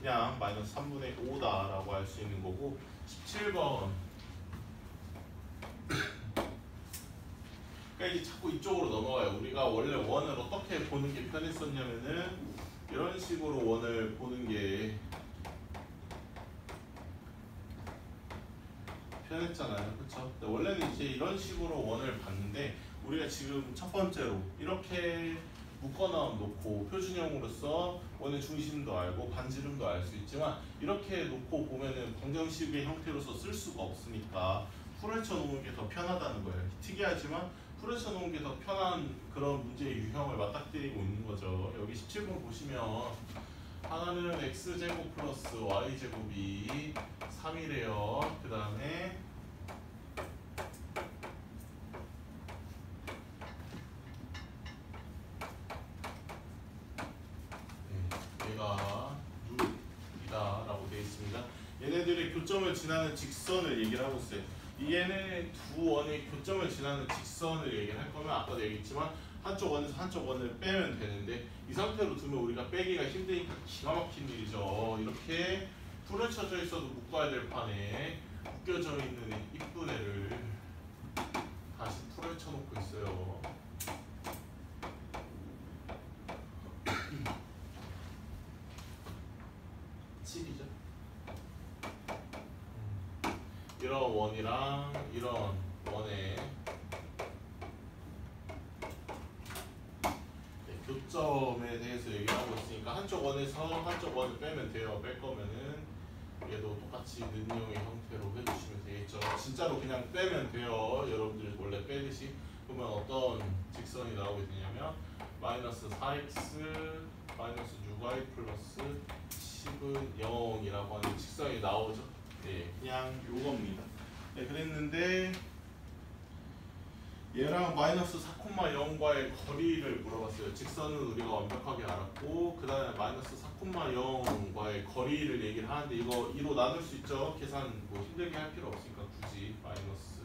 그냥 마이너스 3분의 5다라고 할 수 있는 거고 17번 그러니까 이제 자꾸 이쪽으로 넘어가요. 우리가 원래 원을 어떻게 보는 게 편했었냐면은 이런 식으로 원을 보는 게 편했잖아요. 그쵸? 원래는 이제 이런 식으로 원을 봤는데 우리가 지금 첫 번째로 이렇게 묶어놔 놓고 표준형으로서 원의 중심도 알고 반지름도 알 수 있지만 이렇게 놓고 보면은 방정식의 형태로서 쓸 수가 없으니까 풀어쳐 놓은 게 더 편하다는 거예요. 특이하지만 풀어쳐 놓은 게 더 편한 그런 문제의 유형을 맞닥뜨리고 있는 거죠. 여기 17번 보시면 하나는 x제곱 플러스 y제곱이 3이래요. 그 다음에 얘가 6이다 라고 되어 있습니다. 얘네들의 교점을 지나는 직선을 얘기를 하고 있어요. 얘네 두 원의 교점을 지나는 직선을 얘기를 할 거면 아까도 얘기했지만 한쪽 원에서 한쪽 원을 빼면 되는데 이 상태로 두면 우리가 빼기가 힘드니까 기가 막힌 일이죠. 이렇게 풀어쳐져 있어도 묶어야 될 판에 묶여져 있는 이쁜 애를 다시 풀어쳐 놓고 있어요. 이런 원이랑 이런 원의 교점에 대해서 얘기하고 있으니까 한쪽 원에서 한쪽 원을 빼면 돼요. 뺄 거면은 얘도 똑같이 는용의 형태로 해주시면 되겠죠. 진짜로 그냥 빼면 돼요. 여러분들 원래 빼듯이. 그러면 어떤 직선이 나오게 되냐면 마이너스 4x 마이너스 6y 플러스 10은 0이라고 하는 직선이 나오죠. 네, 그냥 요겁니다. 네, 그랬는데 얘랑 마이너스 4,0과의 거리를 물어봤어요. 직선은 우리가 완벽하게 알았고 그 다음에 마이너스 4,0과의 거리를 얘기를 하는데 이거 2로 나눌 수 있죠. 계산 뭐 힘들게 할 필요 없으니까 굳이 마이너스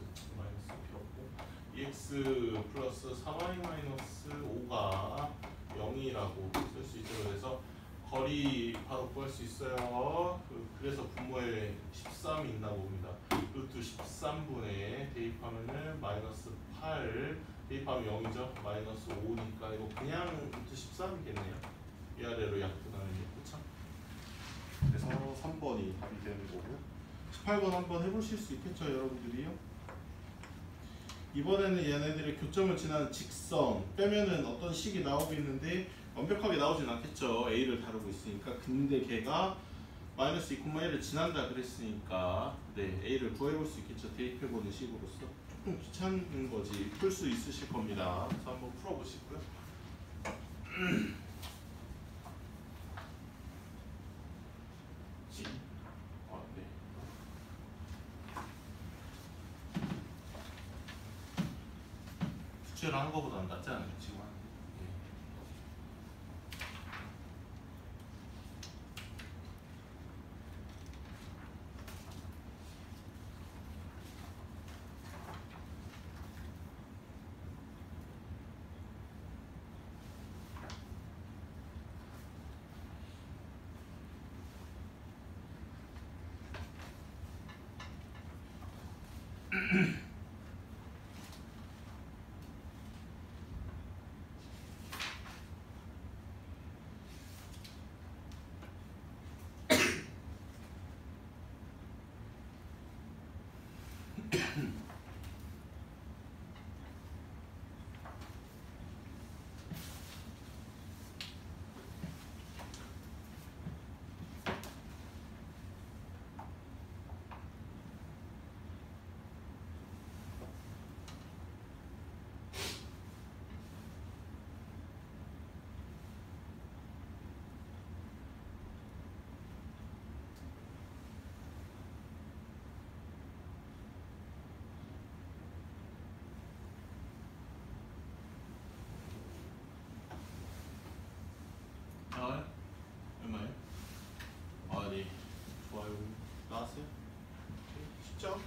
필요 없고 2x 플러스 4y 마이너스 5가 0이라고 쓸 수 있죠. 그래서 거리 바로 구할 수 있어요. 그래서 분모에 13이 있나 봅니다. 루트 13분에 대입하면은 마이너스 8 대입하면 0이죠. 마이너스 5니까 이거 그냥 루트 13이겠네요. 위아래로 약분하는 게 그쵸? 그래서 3번이 답이 되는 거고 18번 한번 해보실 수 있겠죠 여러분들이요? 이번에는 얘네들의 교점을 지나는 직선 빼면은 어떤 식이 나오겠는데 완벽하게 나오진 않겠죠. A를 다루고 있으니까. 근데 걔가 마이너스 2,1을 지난다 그랬으니까 네, A를 구해볼 수 있겠죠. 대입해보는 식으로서. 조금 귀찮은 거지. 풀 수 있으실 겁니다. 그래서 한번 풀어보시고요. 네. 숙제를 하는 것보다는 낫지 않아요 지금 하는 게. 얼마예요? 아, 네. 좋아요. 나왔어요? 쉽죠?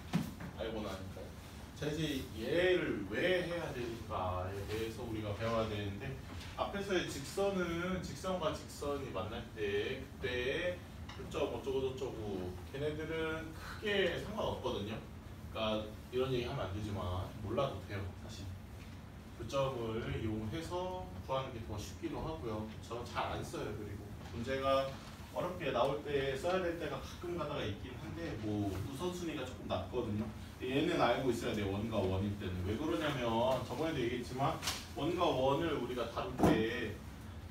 알고 나니까요. 자, 이제 얘를 왜 해야 되는가에 대해서 우리가 배워야 되는데 앞에서의 직선은 직선과 직선이 만날 때 그때 교점 어쩌고 저쩌고 걔네들은 크게 상관없거든요. 그러니까 이런 얘기 하면 안 되지만 몰라도 돼요. 사실. 교점을 이용해서 구하는 게 더 쉽기도 하고요. 저 잘 안 써요. 그리고 문제가 어렵게 나올 때 써야 될 때가 가끔 가다가 있긴 한데 뭐 우선순위가 조금 낮거든요. 얘는 알고 있어야 돼요. 원과 원일 때는. 왜 그러냐면 저번에도 얘기했지만 원과 원을 우리가 다룰 때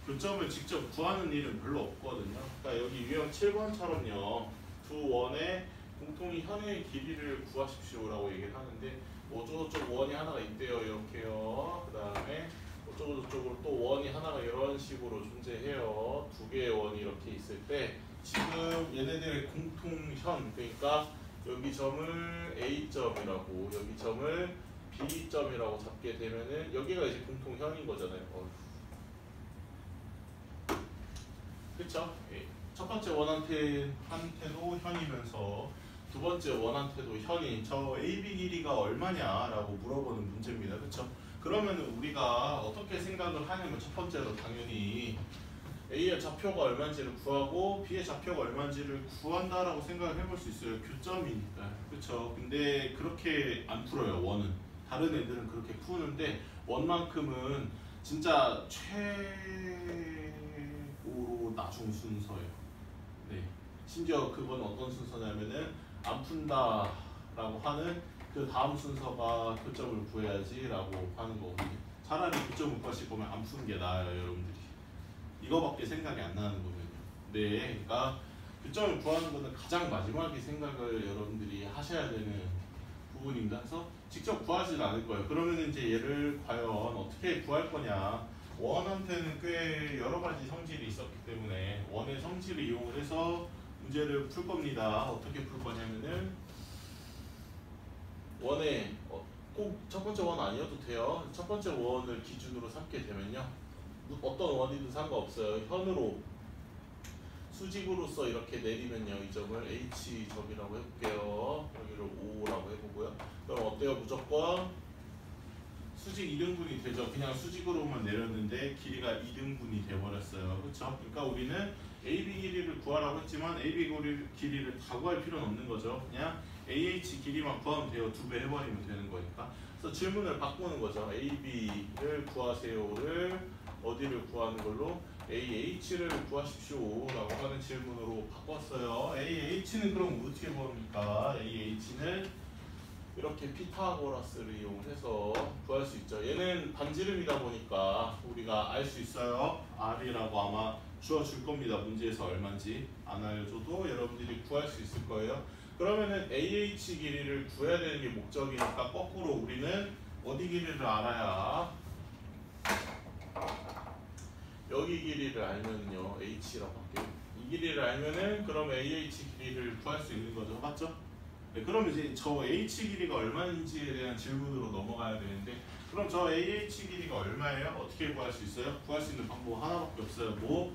교점을 직접 구하는 일은 별로 없거든요. 그러니까 여기 유형 7번처럼요. 두 원의 공통이 현의 길이를 구하십시오라고 얘기를 하는데 어쩌고저쩌고 원이 하나가 있대요. 이렇게요. 그 다음에 어쩌고저쩌고 또 원이 하나가 이런 식으로 존재해요. 두 개의 원이 이렇게 있을 때 지금 얘네들의 공통현 그러니까 여기 점을 A점이라고 여기 점을 B점이라고 잡게 되면은 여기가 이제 공통현인 거잖아요. 그쵸? 첫 번째 원한테도 현이면서 두 번째 원한테도 현이 저 AB 길이가 얼마냐라고 물어보는 문제입니다. 그쵸? 그러면 우리가 어떻게 생각을 하냐면 첫 번째로 당연히 A의 좌표가 얼마인지를 구하고 B의 좌표가 얼마인지를 구한다라고 생각을 해볼 수 있어요. 교점이니까. 그쵸? 근데 그렇게 안 풀어요. 원은. 다른 애들은 그렇게 푸는데 원만큼은 진짜 최고로 나중 순서예요. 네. 심지어 그건 어떤 순서냐면은 안 푼다라고 하는 그 다음 순서가 교점을 구해야지라고 하는 거거든요. 차라리 교점을 구하실 거면 안 푸는 게 나아요, 여러분들이. 이거밖에 생각이 안 나는 거거든요. 네, 그러니까 교점을 구하는 것은 가장 마지막에 생각을 여러분들이 하셔야 되는 부분입니다. 그래서 직접 구하지는 않을 거예요. 그러면 이제 얘를 과연 어떻게 구할 거냐? 원한테는 꽤 여러 가지 성질이 있었기 때문에 원의 성질을 이용을 해서 문제를 풀 겁니다. 어떻게 풀 거냐면은 원의 꼭 첫 번째 원 아니어도 돼요. 첫 번째 원을 기준으로 삼게 되면요. 어떤 원이든 상관없어요. 현으로 수직으로서 이렇게 내리면요. 이 점을 H점이라고 해볼게요. 여기를 O라고 해보고요. 그럼 어때요? 무조건 수직 2등분이 되죠. 그냥 수직으로만 내렸는데 길이가 2등분이 돼버렸어요. 그렇죠? 그러니까 우리는 AB 길이를 구하라고 했지만 AB 길이를 다 구할 필요는 없는 거죠. 그냥 AH 길이만 구하면 돼요. 2배 해버리면 되는 거니까. 그래서 질문을 바꾸는 거죠. AB를 구하세요를 어디를 구하는 걸로 AH를 구하십시오 라고 하는 질문으로 바꿨어요. AH는 그럼 어떻게 구합니까? AH는 이렇게 피타고라스를 이용해서 구할 수 있죠. 얘는 반지름이다 보니까 우리가 알 수 있어요. R이라고 아마 주어줄 겁니다. 문제에서 얼마인지 안 알려줘도 여러분들이 구할 수 있을 거예요. 그러면은 AH 길이를 구해야 되는 게 목적이니까 거꾸로 우리는 어디 길이를 알아야 여기 길이를 알면요 H라고 할게요. 이 길이를 알면은 그럼 AH 길이를 구할 수 있는 거죠. 맞죠? 네, 그럼 이제 저 H 길이가 얼마인지에 대한 질문으로 넘어가야 되는데 그럼 저 AH 길이가 얼마예요? 어떻게 구할 수 있어요? 구할 수 있는 방법 하나밖에 없어요. 뭐?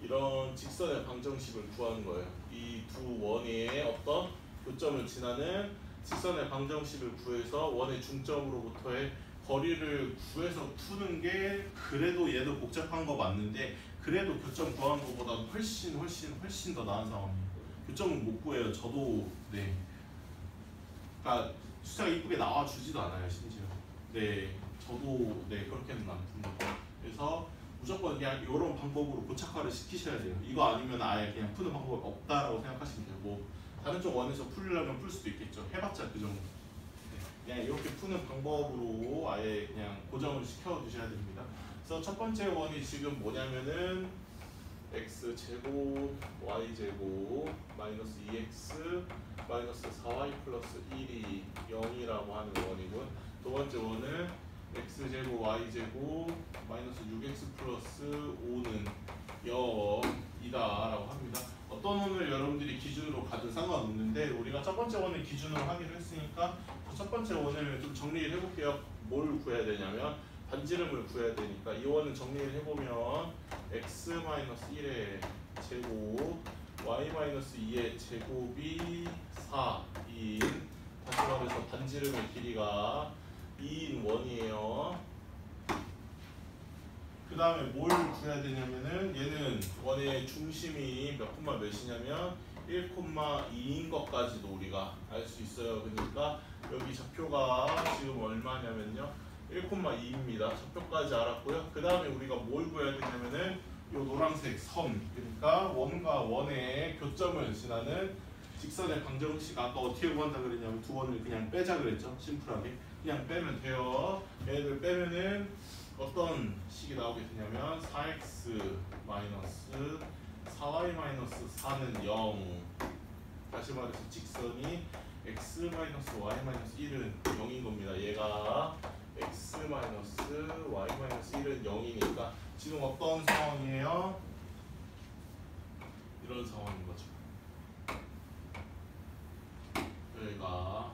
이런 직선의 방정식을 구하는 거예요. 이 두 원의 어떤 교점을 지나는 직선의 방정식을 구해서 원의 중점으로부터의 거리를 구해서 푸는 게 그래도 얘도 복잡한 거 맞는데 그래도 교점 구하는 것보다 훨씬 더 나은 상황이에요. 교점은 못 구해요. 저도 네. 그러니까 숫자가 이쁘게 나와주지도 않아요. 심지어 네 저도 네 그렇게는 안 풉니다. 그래서 무조건 그냥 이런 방법으로 고착화를 시키셔야 돼요. 이거 아니면 아예 그냥 푸는 방법이 없다라고 생각하시면 돼요. 뭐 다른 쪽 원에서 풀려면 풀 수도 있겠죠. 해봤자 그 정도. 그냥 이렇게 푸는 방법으로 아예 그냥 고정을 시켜 두셔야 됩니다. 그래서 첫 번째 원이 지금 뭐냐면은 x제곱 y제곱 마이너스 2x 마이너스 4y 플러스 1이 0이라고 하는 원이고 두 번째 원은 x제곱 y제곱 마이너스 6x 플러스 5는 0이다 라고 합니다. 어떤 원을 여러분들이 기준으로 가든 상관없는데 우리가 첫 번째 원을 기준으로 하기로 했으니까 첫 번째 원을 좀 정리를 해볼게요. 뭘 구해야 되냐면 반지름을 구해야 되니까 이 원은 정리를 해보면 x-1의 제곱 y-2의 제곱이 4인 다시 말해서 반지름의 길이가 2인 원이에요. 그 다음에 뭘 구해야 되냐면은 얘는 원의 중심이 몇 콤마 몇이냐면 1,2인 것까지도 우리가 알 수 있어요. 그러니까 여기 좌표가 지금 얼마냐면요 1,2입니다. 좌표까지 알았고요. 그 다음에 우리가 뭘 구해야 되냐면은 이 노란색 선 그러니까 원과 원의 교점을 지나는 직선의 방정식 아까 어떻게 구한다 그랬냐면 두 원을 그냥 빼자 그랬죠. 심플하게 그냥 빼면 돼요. 얘를 빼면은 어떤 식이 나오게 되냐면 4x 마이너스 4y 마이너스 4는 0 다시 말해서 직선이 x 마이너스 y 마이너스 1은 0인 겁니다. 얘가 x 마이너스 y 마이너스 1은 0이니까 지금 어떤 상황이에요? 이런 상황인 거죠. 여기가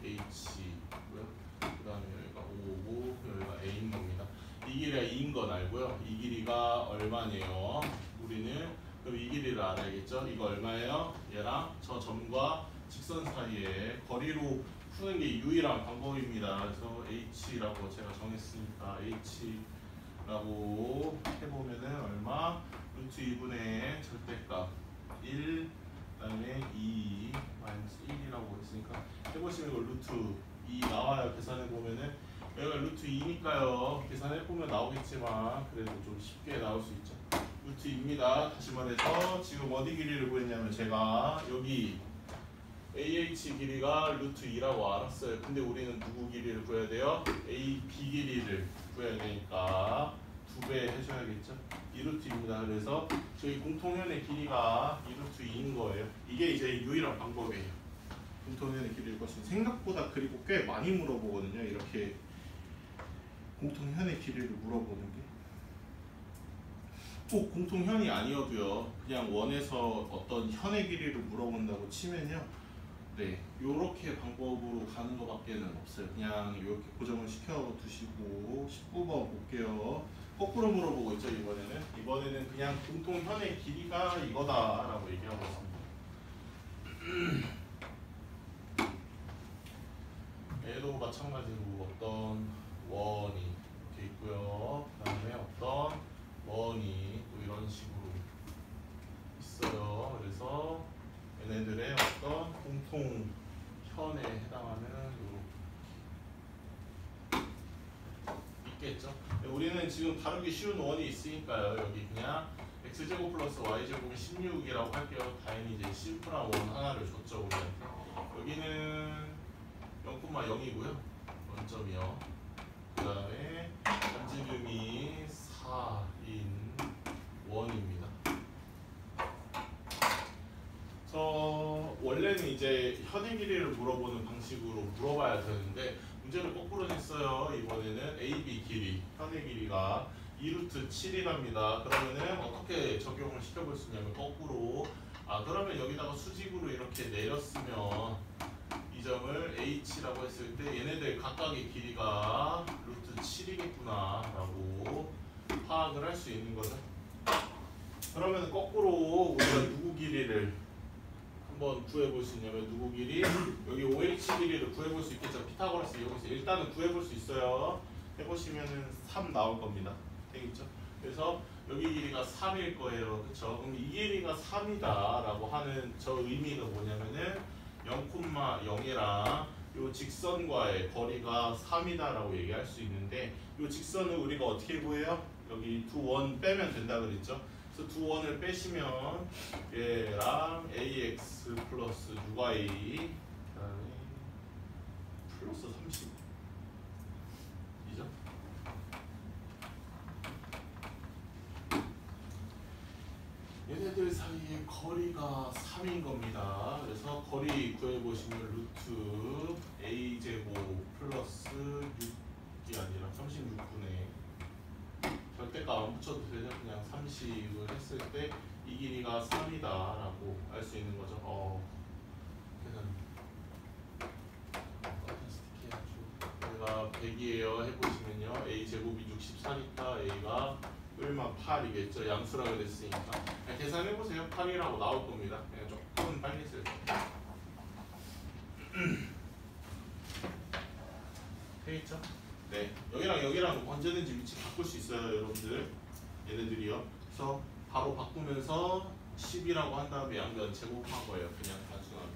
h고요. 그 다음에 여기가 5고 여기가 a인 겁니다. 이 길이가 2인 건 알고요. 이 길이가 얼마네요? 우리는 그럼 이 길이를 알아야겠죠? 이거 얼마예요? 얘랑 저 점과 직선 사이에 거리로 푸는 게 유일한 방법입니다. 그래서 h라고 제가 정했으니까 h라고 해보면은 얼마? 루트 2분의 절대값 1 그다음에 2 마이너스 1이라고 했으니까 해보시면 이거 루트 2 나와요. 계산해보면은 여기가 루트 2니까요. 계산해보면 나오겠지만 그래도 좀 쉽게 나올 수 있죠. 루트 2입니다. 다시 말해서 지금 어디 길이를 구했냐면 제가 여기 AH 길이가 루트 2라고 알았어요. 근데 우리는 누구 길이를 구해야 돼요? AB 길이를 구해야 되니까 2배 이렇게 해줘야겠죠. 2루트입니다. 그래서 저희 공통현의 길이가 2루트 2인 거예요. 이게 이제 유일한 방법이에요. 공통현의 길이를 것은 생각보다 그리고 꽤 많이 물어보거든요. 이렇게 공통현의 길이를 물어보는 게. 꼭 공통현이 아니어도요. 그냥 원에서 어떤 현의 길이를 물어본다고 치면요. 네, 요렇게 방법으로 가는 것밖에는 없어요. 그냥 이렇게 고정을 시켜 두시고 19번 볼게요. 거꾸로 물어보고 있죠. 이번에는 그냥 공통현의 길이가 이거다라고 얘기하고 있습니다. 얘도 마찬가지로 어떤 원이 이렇게 있고요. 그 다음에 어떤 원이 또 이런 식으로 있어요. 그래서 얘네들의 어떤 공통현에 해당하는 요렇게 있겠죠. 우리는 지금 다루기 쉬운 원이 있으니까요. 여기 그냥 x제곱 플러스 y제곱이 16이라고 할게요. 다행히 이제 심플한 원 하나를 줬죠. 우리한테. 여기는 0,0이고요. 원점이요. 그 다음에 반지름이 4인 원입니다. 원래는 이제 현의 길이를 물어보는 방식으로 물어봐야 되는데 문제를 거꾸로 냈어요. 이번에는 AB 길이, 현의 길이가 2루트 7이랍니다. 그러면은 어떻게 적용을 시켜볼 수 있냐면 거꾸로 그러면 여기다가 수직으로 이렇게 내렸으면 이 점을 H라고 했을 때 얘네들 각각의 길이가 루트 7이겠구나 라고 파악을 할 수 있는 거죠. 그러면 거꾸로 우리가 누구 길이를 한번 구해볼 수 있냐면 누구 길이? 여기 OH 길이를 구해볼 수 있겠죠. 피타고라스 이용해서 일단은 구해볼 수 있어요. 해보시면은 3 나올 겁니다. 되겠죠? 그래서 여기 길이가 3일 거예요. 그쵸? 그럼 이 길이가 3이다 라고 하는 저 의미가 뭐냐면은 0,0이랑 요 직선과의 거리가 3이다 라고 얘기할 수 있는데 요 직선을 우리가 어떻게 구해요? 여기 두 원 빼면 된다 그랬죠? 그래서 두 원을 빼시면 얘랑 ax 플러스 6y 그다음에 플러스 30 이죠? 얘네들 사이의 거리가 3인 겁니다. 그래서 거리 구해보시면 루트 a제곱 플러스 6이 아니라 36분의 절대값 안 붙여도 되죠. 그냥 30을 했을 때 이 길이가 3이다 라고 알 수 있는 거죠. 얘가 100이에요 해보시면요. a제곱이 64니까 a가 얼마 8이겠죠. 양수라 그랬으니까 계산해보세요. 8이라고 나올 겁니다. 그냥 조금 빨리 쓸 거예요. 되겠죠? 네, 여기랑 언제든지 위치 바꿀 수 있어요, 여러분들. 얘네들이요. 그래서 바로 바꾸면서 10이라고 한 다음에 양변 제곱한 거예요. 그냥 단순하게.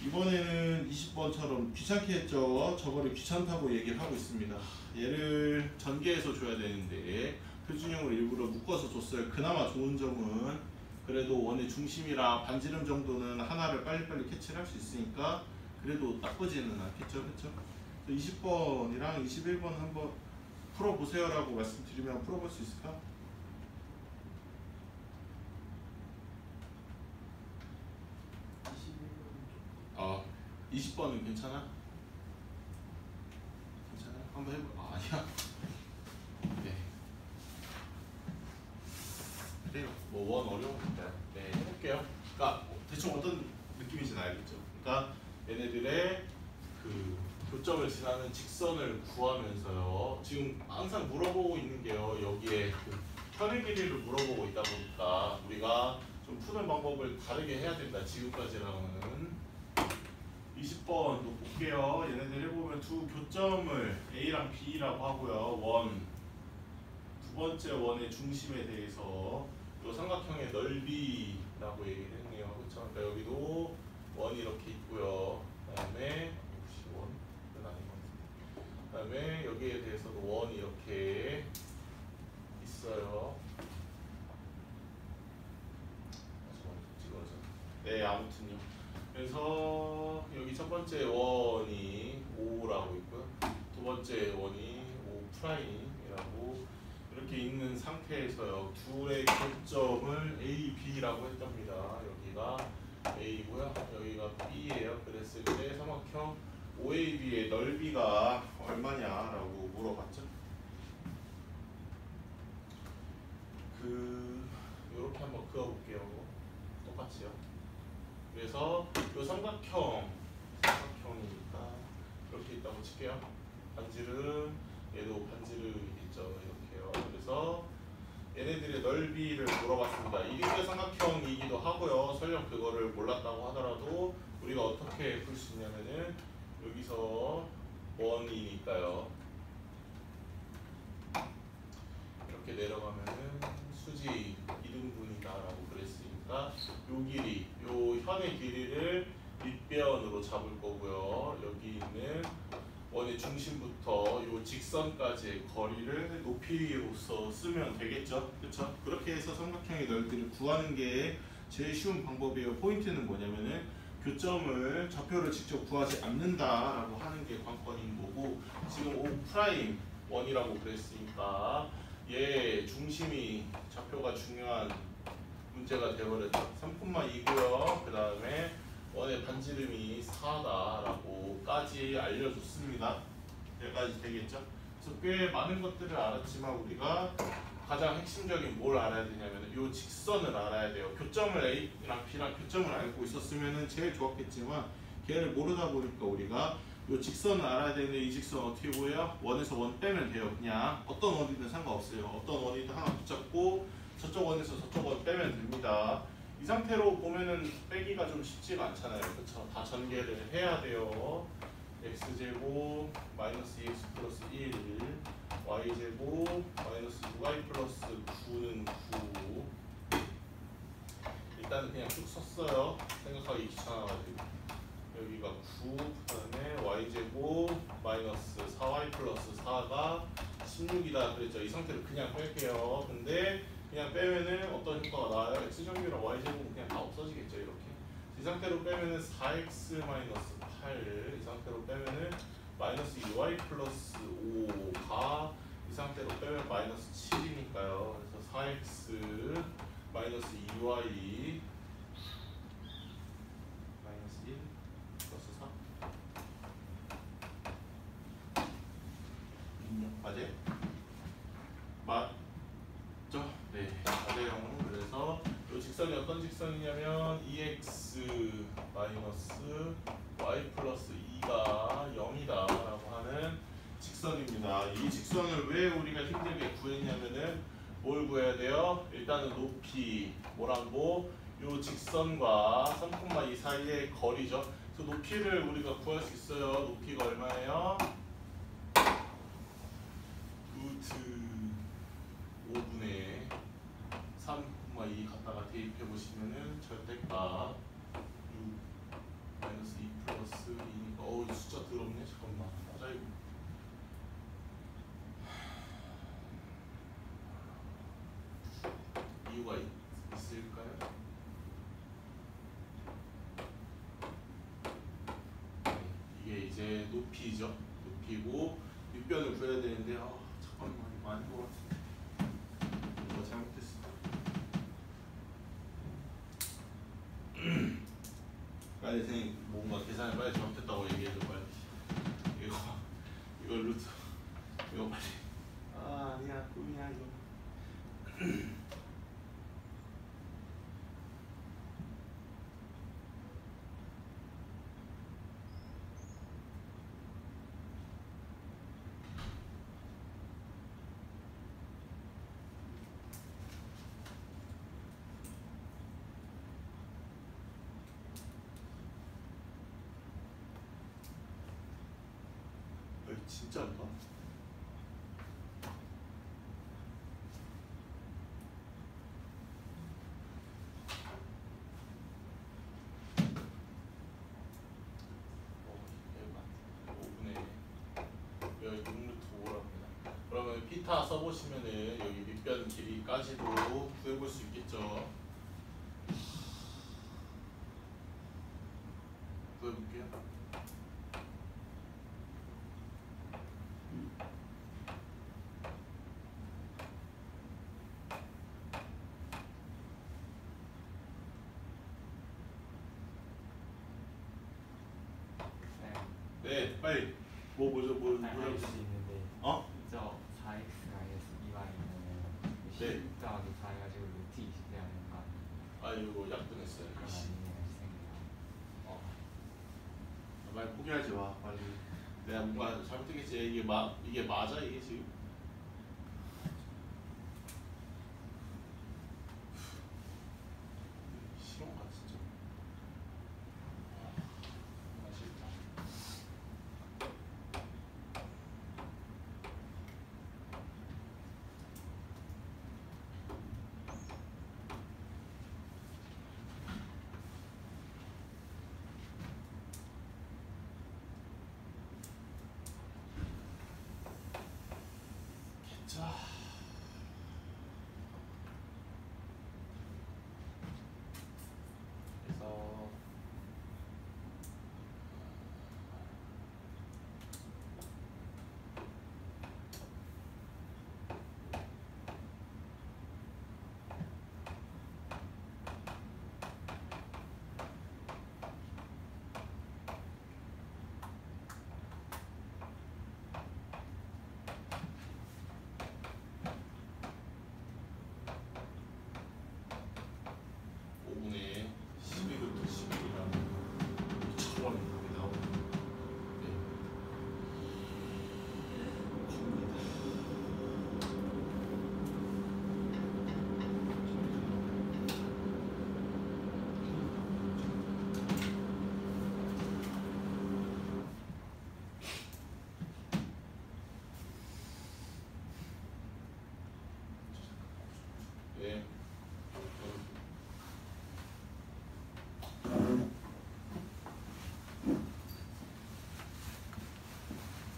이번에는 20번처럼 귀찮게 했죠. 저거를 귀찮다고 얘기를 하고 있습니다. 얘를 전개해서 줘야 되는데 표준형으로 일부러 묶어서 줬어요. 그나마 좋은 점은 그래도 원의 중심이랑 반지름 정도는 하나를 빨리빨리 캐치를 할 수 있으니까 그래도 나쁘지는 않겠죠. 그렇죠? 20번이랑 21번 한번 풀어보세요 라고 말씀드리면 풀어볼 수 있을까? 20번은 괜찮아? 괜찮아? 한번 해봐. 아니야. 네. 그래요. 뭐 원 어려우니까. 네, 해볼게요. 그러니까 대충 어떤 느낌인지는 알겠죠. 그러니까 얘네들의 그 교점을 지나는 직선을 구하면서요. 지금 항상 물어보고 있는 게요. 여기에 그 현의 길이를 물어보고 있다 보니까 우리가 좀 푸는 방법을 다르게 해야 된다. 지금까지랑은 20번도 볼게요. 얘네들 해보면 두 교점을 A랑 B라고 하고요. 원. 두 번째 원의 중심에 대해서 이 삼각형의 넓이라고 얘기를 했네요. 그렇죠? 그러니까 여기도 원이 이렇게 있고요. 그다음에 혹시 원은 아닌 것 같은데. 그다음에 여기에 대해서도 원이 이렇게 있어요. 네, 아무튼요. 그래서 여기 첫 번째 원이 5라고 있고요. 두 번째 원이 5 F'이라고 이렇게 있는 상태에서요. 둘의 교점을 A, B라고 했답니다. 여기가 A고요. 여기가 B예요. 그랬을 때 삼각형 OAB의 넓이가 얼마냐라고 물어봤죠. 이렇게 한번 그어볼게요. 똑같이요. 그래서 이 삼각형이니까 이렇게 있다고 칠게요. 반지름, 얘도 반지름이겠죠. 이렇게요. 그래서 얘네들의 넓이를 물어봤습니다. 이리의 삼각형이기도 하고요. 설령 그거를 몰랐다고 하더라도 우리가 어떻게 풀 수 있냐면은 여기서 원이니까요. 이렇게 내려가면은 수직 이등분이다라고 그랬으니까 요 길이, 요 현의 길이를 밑변으로 잡을 거고요. 여기 있는 원의 중심부터 요 직선까지의 거리를 높이로서 쓰면 되겠죠. 그렇죠? 그렇게 해서 삼각형의 넓이를 구하는 게 제일 쉬운 방법이에요. 포인트는 뭐냐면은 교점을 좌표를 직접 구하지 않는다라고 하는 게 관건인 거고, 지금 O' 원이라고 그랬으니까 얘 중심이 좌표가 중요한 문제가 되어버렸죠. 3,2고요. 그 다음에 원의 반지름이 4다라고까지 알려줬습니다. 여기까지 되겠죠? 그래서 꽤 많은 것들을 알았지만 우리가 가장 핵심적인 뭘 알아야 되냐면 이 직선을 알아야 돼요. 교점을 A랑 B랑 교점을 알고 있었으면 제일 좋았겠지만 걔를 모르다 보니까 우리가 이 직선을 알아야 되는데 이 직선 어떻게 보여요? 원에서 원 빼면 돼요. 그냥 어떤 원이든 상관없어요. 어떤 원이든 하나 붙잡고 저쪽 원에서 저쪽 원 빼면 됩니다. 이 상태로 보면은 빼기가 좀 쉽지가 않잖아요. 그렇죠? 다 전개를 해야 돼요. x제곱 마이너스 2x 플러스 1, y제곱 마이너스 6y 플러스 9는 9. 일단은 그냥 쭉 썼어요. 생각하기 귀찮아가지고. 여기가 9, 그 다음에 y제곱 마이너스 4y 플러스 4가 16이다 그랬죠. 이 상태로 그냥 뺄게요. 근데 그냥 빼면은 어떤 효과가 나와요? x제곱이랑 y제곱은 그냥 다 없어지겠죠. 이렇게. 이 상태로 빼면은 4x 마이너스 8, 이 상태로 빼면은 마이너스 2y 플러스 5가 이 상태로 빼면 마이너스 7이니까요. 그래서 4x 마이너스 2y 마이너스 1 플러스 4 맞아요? 맞죠? 네, 맞아요. 그래서 이 직선이 어떤 직선이냐면 2x 마이너스 y 플러스 2가 0이다 라고 하는 직선입니다. 이 직선을 왜 우리가 힘들게 구했냐면은 뭘 구해야 돼요? 일단은 높이, 뭐랑고? 요 직선과 3,2 사이의 거리죠. 그래서 높이를 우리가 구할 수 있어요. 높이가 얼마예요? 루트 5분의 3,2 갖다가 대입해 보시면은 절대값 6 마이너스 2 플러스 2니까 이 숫자 더럽네. 잠깐만. 맞아 이거. 이유가 있을까요? 이게 이제 높이죠. 높이고 윗변을 구해야 되는데 잠깐만 이거 아닌 것 같은데 이거 잘못했어. 빨리 선생님 뭔가 계산을 빨리 잘못했다고 얘기해줘 빨리. 이거 루트 이거 빨리. 아니야 꿈이야 이거. 진짜인가? 대박. 5분의 여기 6루트 5랍니다. 그러면 피타 써보시면은 여기 밑변 길이까지도 구해볼 수 있겠죠. 구해볼게요. 네, 빨리. 뭐 알 수 뭐라고? 있는데 어? 저 4x 마이너스 2y는 네. 10 더하기 4 해가지고 루트 20 돼야 되는 거 아니에요? 아 이거 약분했어요. 그건 아니네요 선생님. 어. 말 포기하지 마. 빨리. 내가 뭔가 잘못했겠지. 이게 맞아 이게 지금? 싫어가 진짜. 아 싫다. 자. 그래서 네.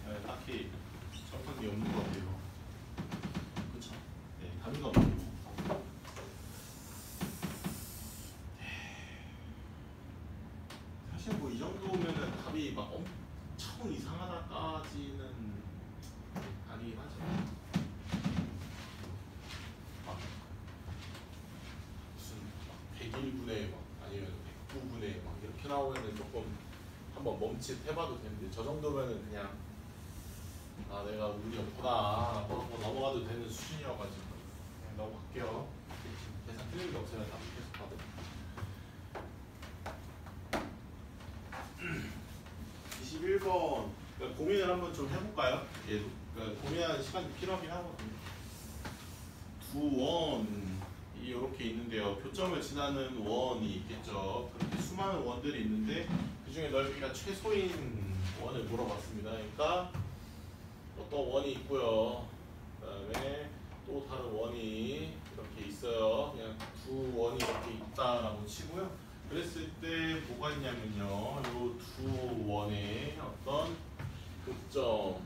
네, 딱히 접한 게 없는 것 같아요. 그렇죠? 네, 답이 없고. 사실 뭐 이 정도면은 답이 막 엄청 이상하다까지는 아니긴 하죠. 막 무슨 101분의 막 아니면 109분의 막 이렇게 나오면은 조금 한번 멈칫해봐도 되는데 저 정도면은 그냥 아 내가 운이 없구나 하고 넘어가도 되는 수준이어가지고 그냥 넘어갈게요. 계산 틀린 게 없어요. 답 계속 봐도. 21번 그러니까 고민을 한번 좀 해볼까요? 얘도 그러니까 고민하는 시간이 필요하긴 하거든요. 두 원이 이렇게 있는데요. 교점을 지나는 원이 있겠죠. 그렇게 수많은 원들이 있는데 그 중에 넓이가 최소인 원을 물어봤습니다. 그러니까 어떤 원이 있고요. 그다음에 또 다른 원이 이렇게 있어요. 그냥 두 원이 이렇게 있다라고 치고요. 그랬을 때 뭐가 있냐면요. 요 두 원의 어떤 교점을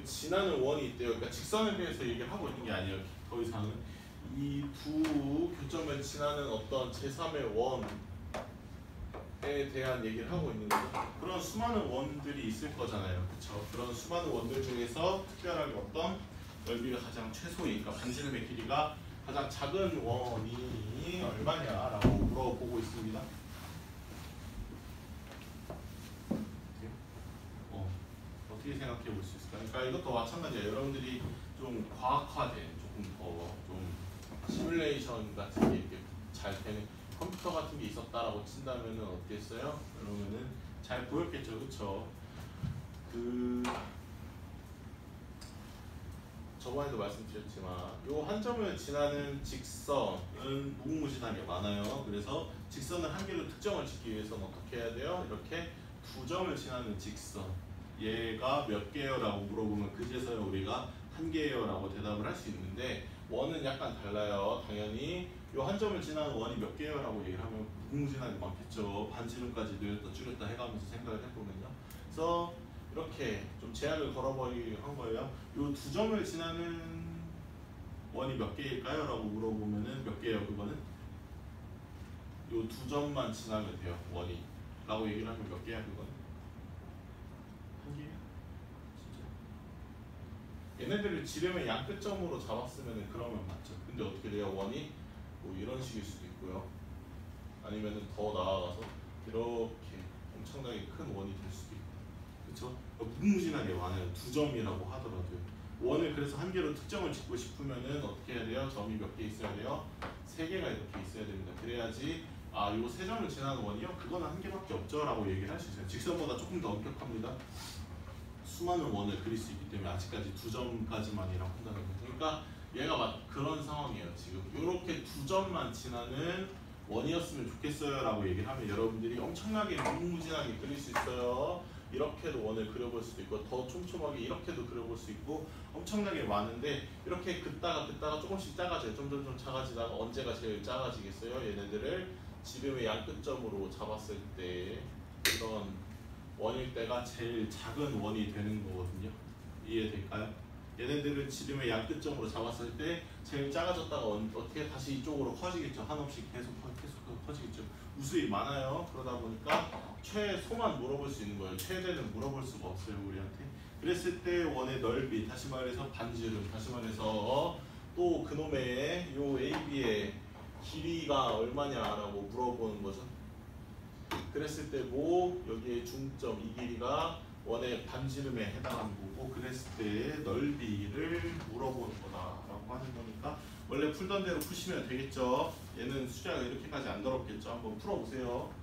지나는 원이 있대요. 그러니까 직선에 대해서 얘기를 하고 있는 게 아니에요. 더 이상은 이 두 교점을 지나는 어떤 제3의 원에 대한 얘기를 하고 있는 거죠. 그런 수많은 원들이 있을 거잖아요. 그렇죠? 그런 수많은 원들 중에서 특별하게 어떤 넓이가 가장 최소이니까 반지름의 길이가 가장 작은 원이 얼마냐라고 물어보고 있습니다. 어떻게 생각해 볼 수 있을까요? 그러니까 이것도 마찬가지예요. 여러분들이 좀 과학화된 조금 더 좀 시뮬레이션 같은 게 이렇게 잘 되는 컴퓨터 같은 게 있었다라고 친다면은 어땠어요? 그러면은 잘 보였겠죠, 그렇죠? 저번에도 말씀드렸지만 요 한 점을 지나는 직선은 무궁무진하게 많아요. 그래서 직선을 한 개로 특정을 짓기 위해서는 어떻게 해야 돼요? 이렇게 두 점을 지나는 직선 얘가 몇 개요? 라고 물어보면 그제서야 우리가 한 개예요 라고 대답을 할 수 있는데 원은 약간 달라요. 당연히 요 한 점을 지나는 원이 몇 개요? 라고 얘기를 하면 무궁무진하게 많겠죠. 반지름까지 늘렸다 줄였다 해가면서 생각을 해보면요. 그래서 이렇게 좀 제약을 걸어버리기 한 거예요. 요 두 점을 지나는 원이 몇 개일까요? 라고 물어보면은 몇 개예요? 그거는 요 두 점만 지나면 돼요. 원이 라고 얘기를 하면 몇 개야 그거는? 한 개야? 진짜 얘네들을 지름의 양 끝점으로 잡았으면은 그러면 맞죠. 근데 어떻게 돼요? 원이 뭐 이런 식일 수도 있고요. 아니면은 더 나아가서 이렇게 엄청나게 큰 원이 될 수도 있고, 그렇죠? 무궁무진하게 많아요. 2점이라고 하더라도요. 원을 그래서 한 개로 특정을 짓고 싶으면은 어떻게 해야 돼요? 점이 몇 개 있어야 돼요? 3개가 이렇게 있어야 됩니다. 그래야지 아, 요 3점을 지나는 원이요? 그거는 한 개밖에 없죠 라고 얘기를 할 수 있어요. 직선보다 조금 더 엄격합니다. 수많은 원을 그릴 수 있기 때문에 아직까지 2점까지만이라고 한다는 거예요. 그러니까 얘가 그런 상황이에요. 지금 이렇게 2점만 지나는 원이었으면 좋겠어요 라고 얘기를 하면 여러분들이 엄청나게 무궁무진하게 그릴 수 있어요. 이렇게도 원을 그려볼 수도 있고 더 촘촘하게 이렇게도 그려볼 수 있고 엄청나게 많은데, 이렇게 긋다가 조금씩 작아져요. 점점 작아지다가 언제가 제일 작아지겠어요? 얘네들을 지름의 양끝점으로 잡았을 때 이런 원일 때가 제일 작은 원이 되는 거거든요. 이해될까요? 얘네들은 지름의 양끝점으로 잡았을 때 제일 작아졌다가 어떻게 다시 이쪽으로 커지겠죠. 한없이 계속 커지겠죠. 우수히 많아요. 그러다 보니까 최소만 물어볼 수 있는 거예요. 최대는 물어볼 수가 없어요, 우리한테. 그랬을 때 원의 넓이, 다시 말해서 반지름, 다시 말해서 또 그놈의 요 AB의 길이가 얼마냐라고 물어보는 거죠. 그랬을 때 뭐 여기에 중점 이 길이가 원의 반지름에 해당하는 거고, 그랬을 때 넓이를 물어보는 거다라고 하는 거니까 원래 풀던 대로 푸시면 되겠죠. 얘는 숫자가 이렇게까지 안 더럽겠죠. 한번 풀어보세요.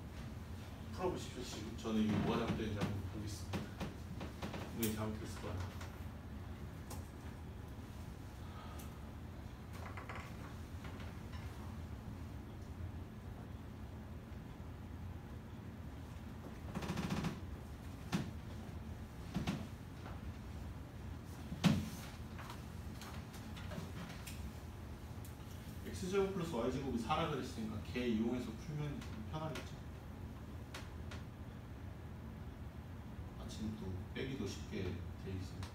풀어보십시오. 지금 저는 이게 뭐가 잘못되는지 한번 보겠습니다. 분명히 잘못됐을 거야. x제곱 플러스 y제곱이 4라 그랬으니까 걔 이용해서 풀면 편하겠죠. 아침도 빼기도 쉽게 돼 있으니까.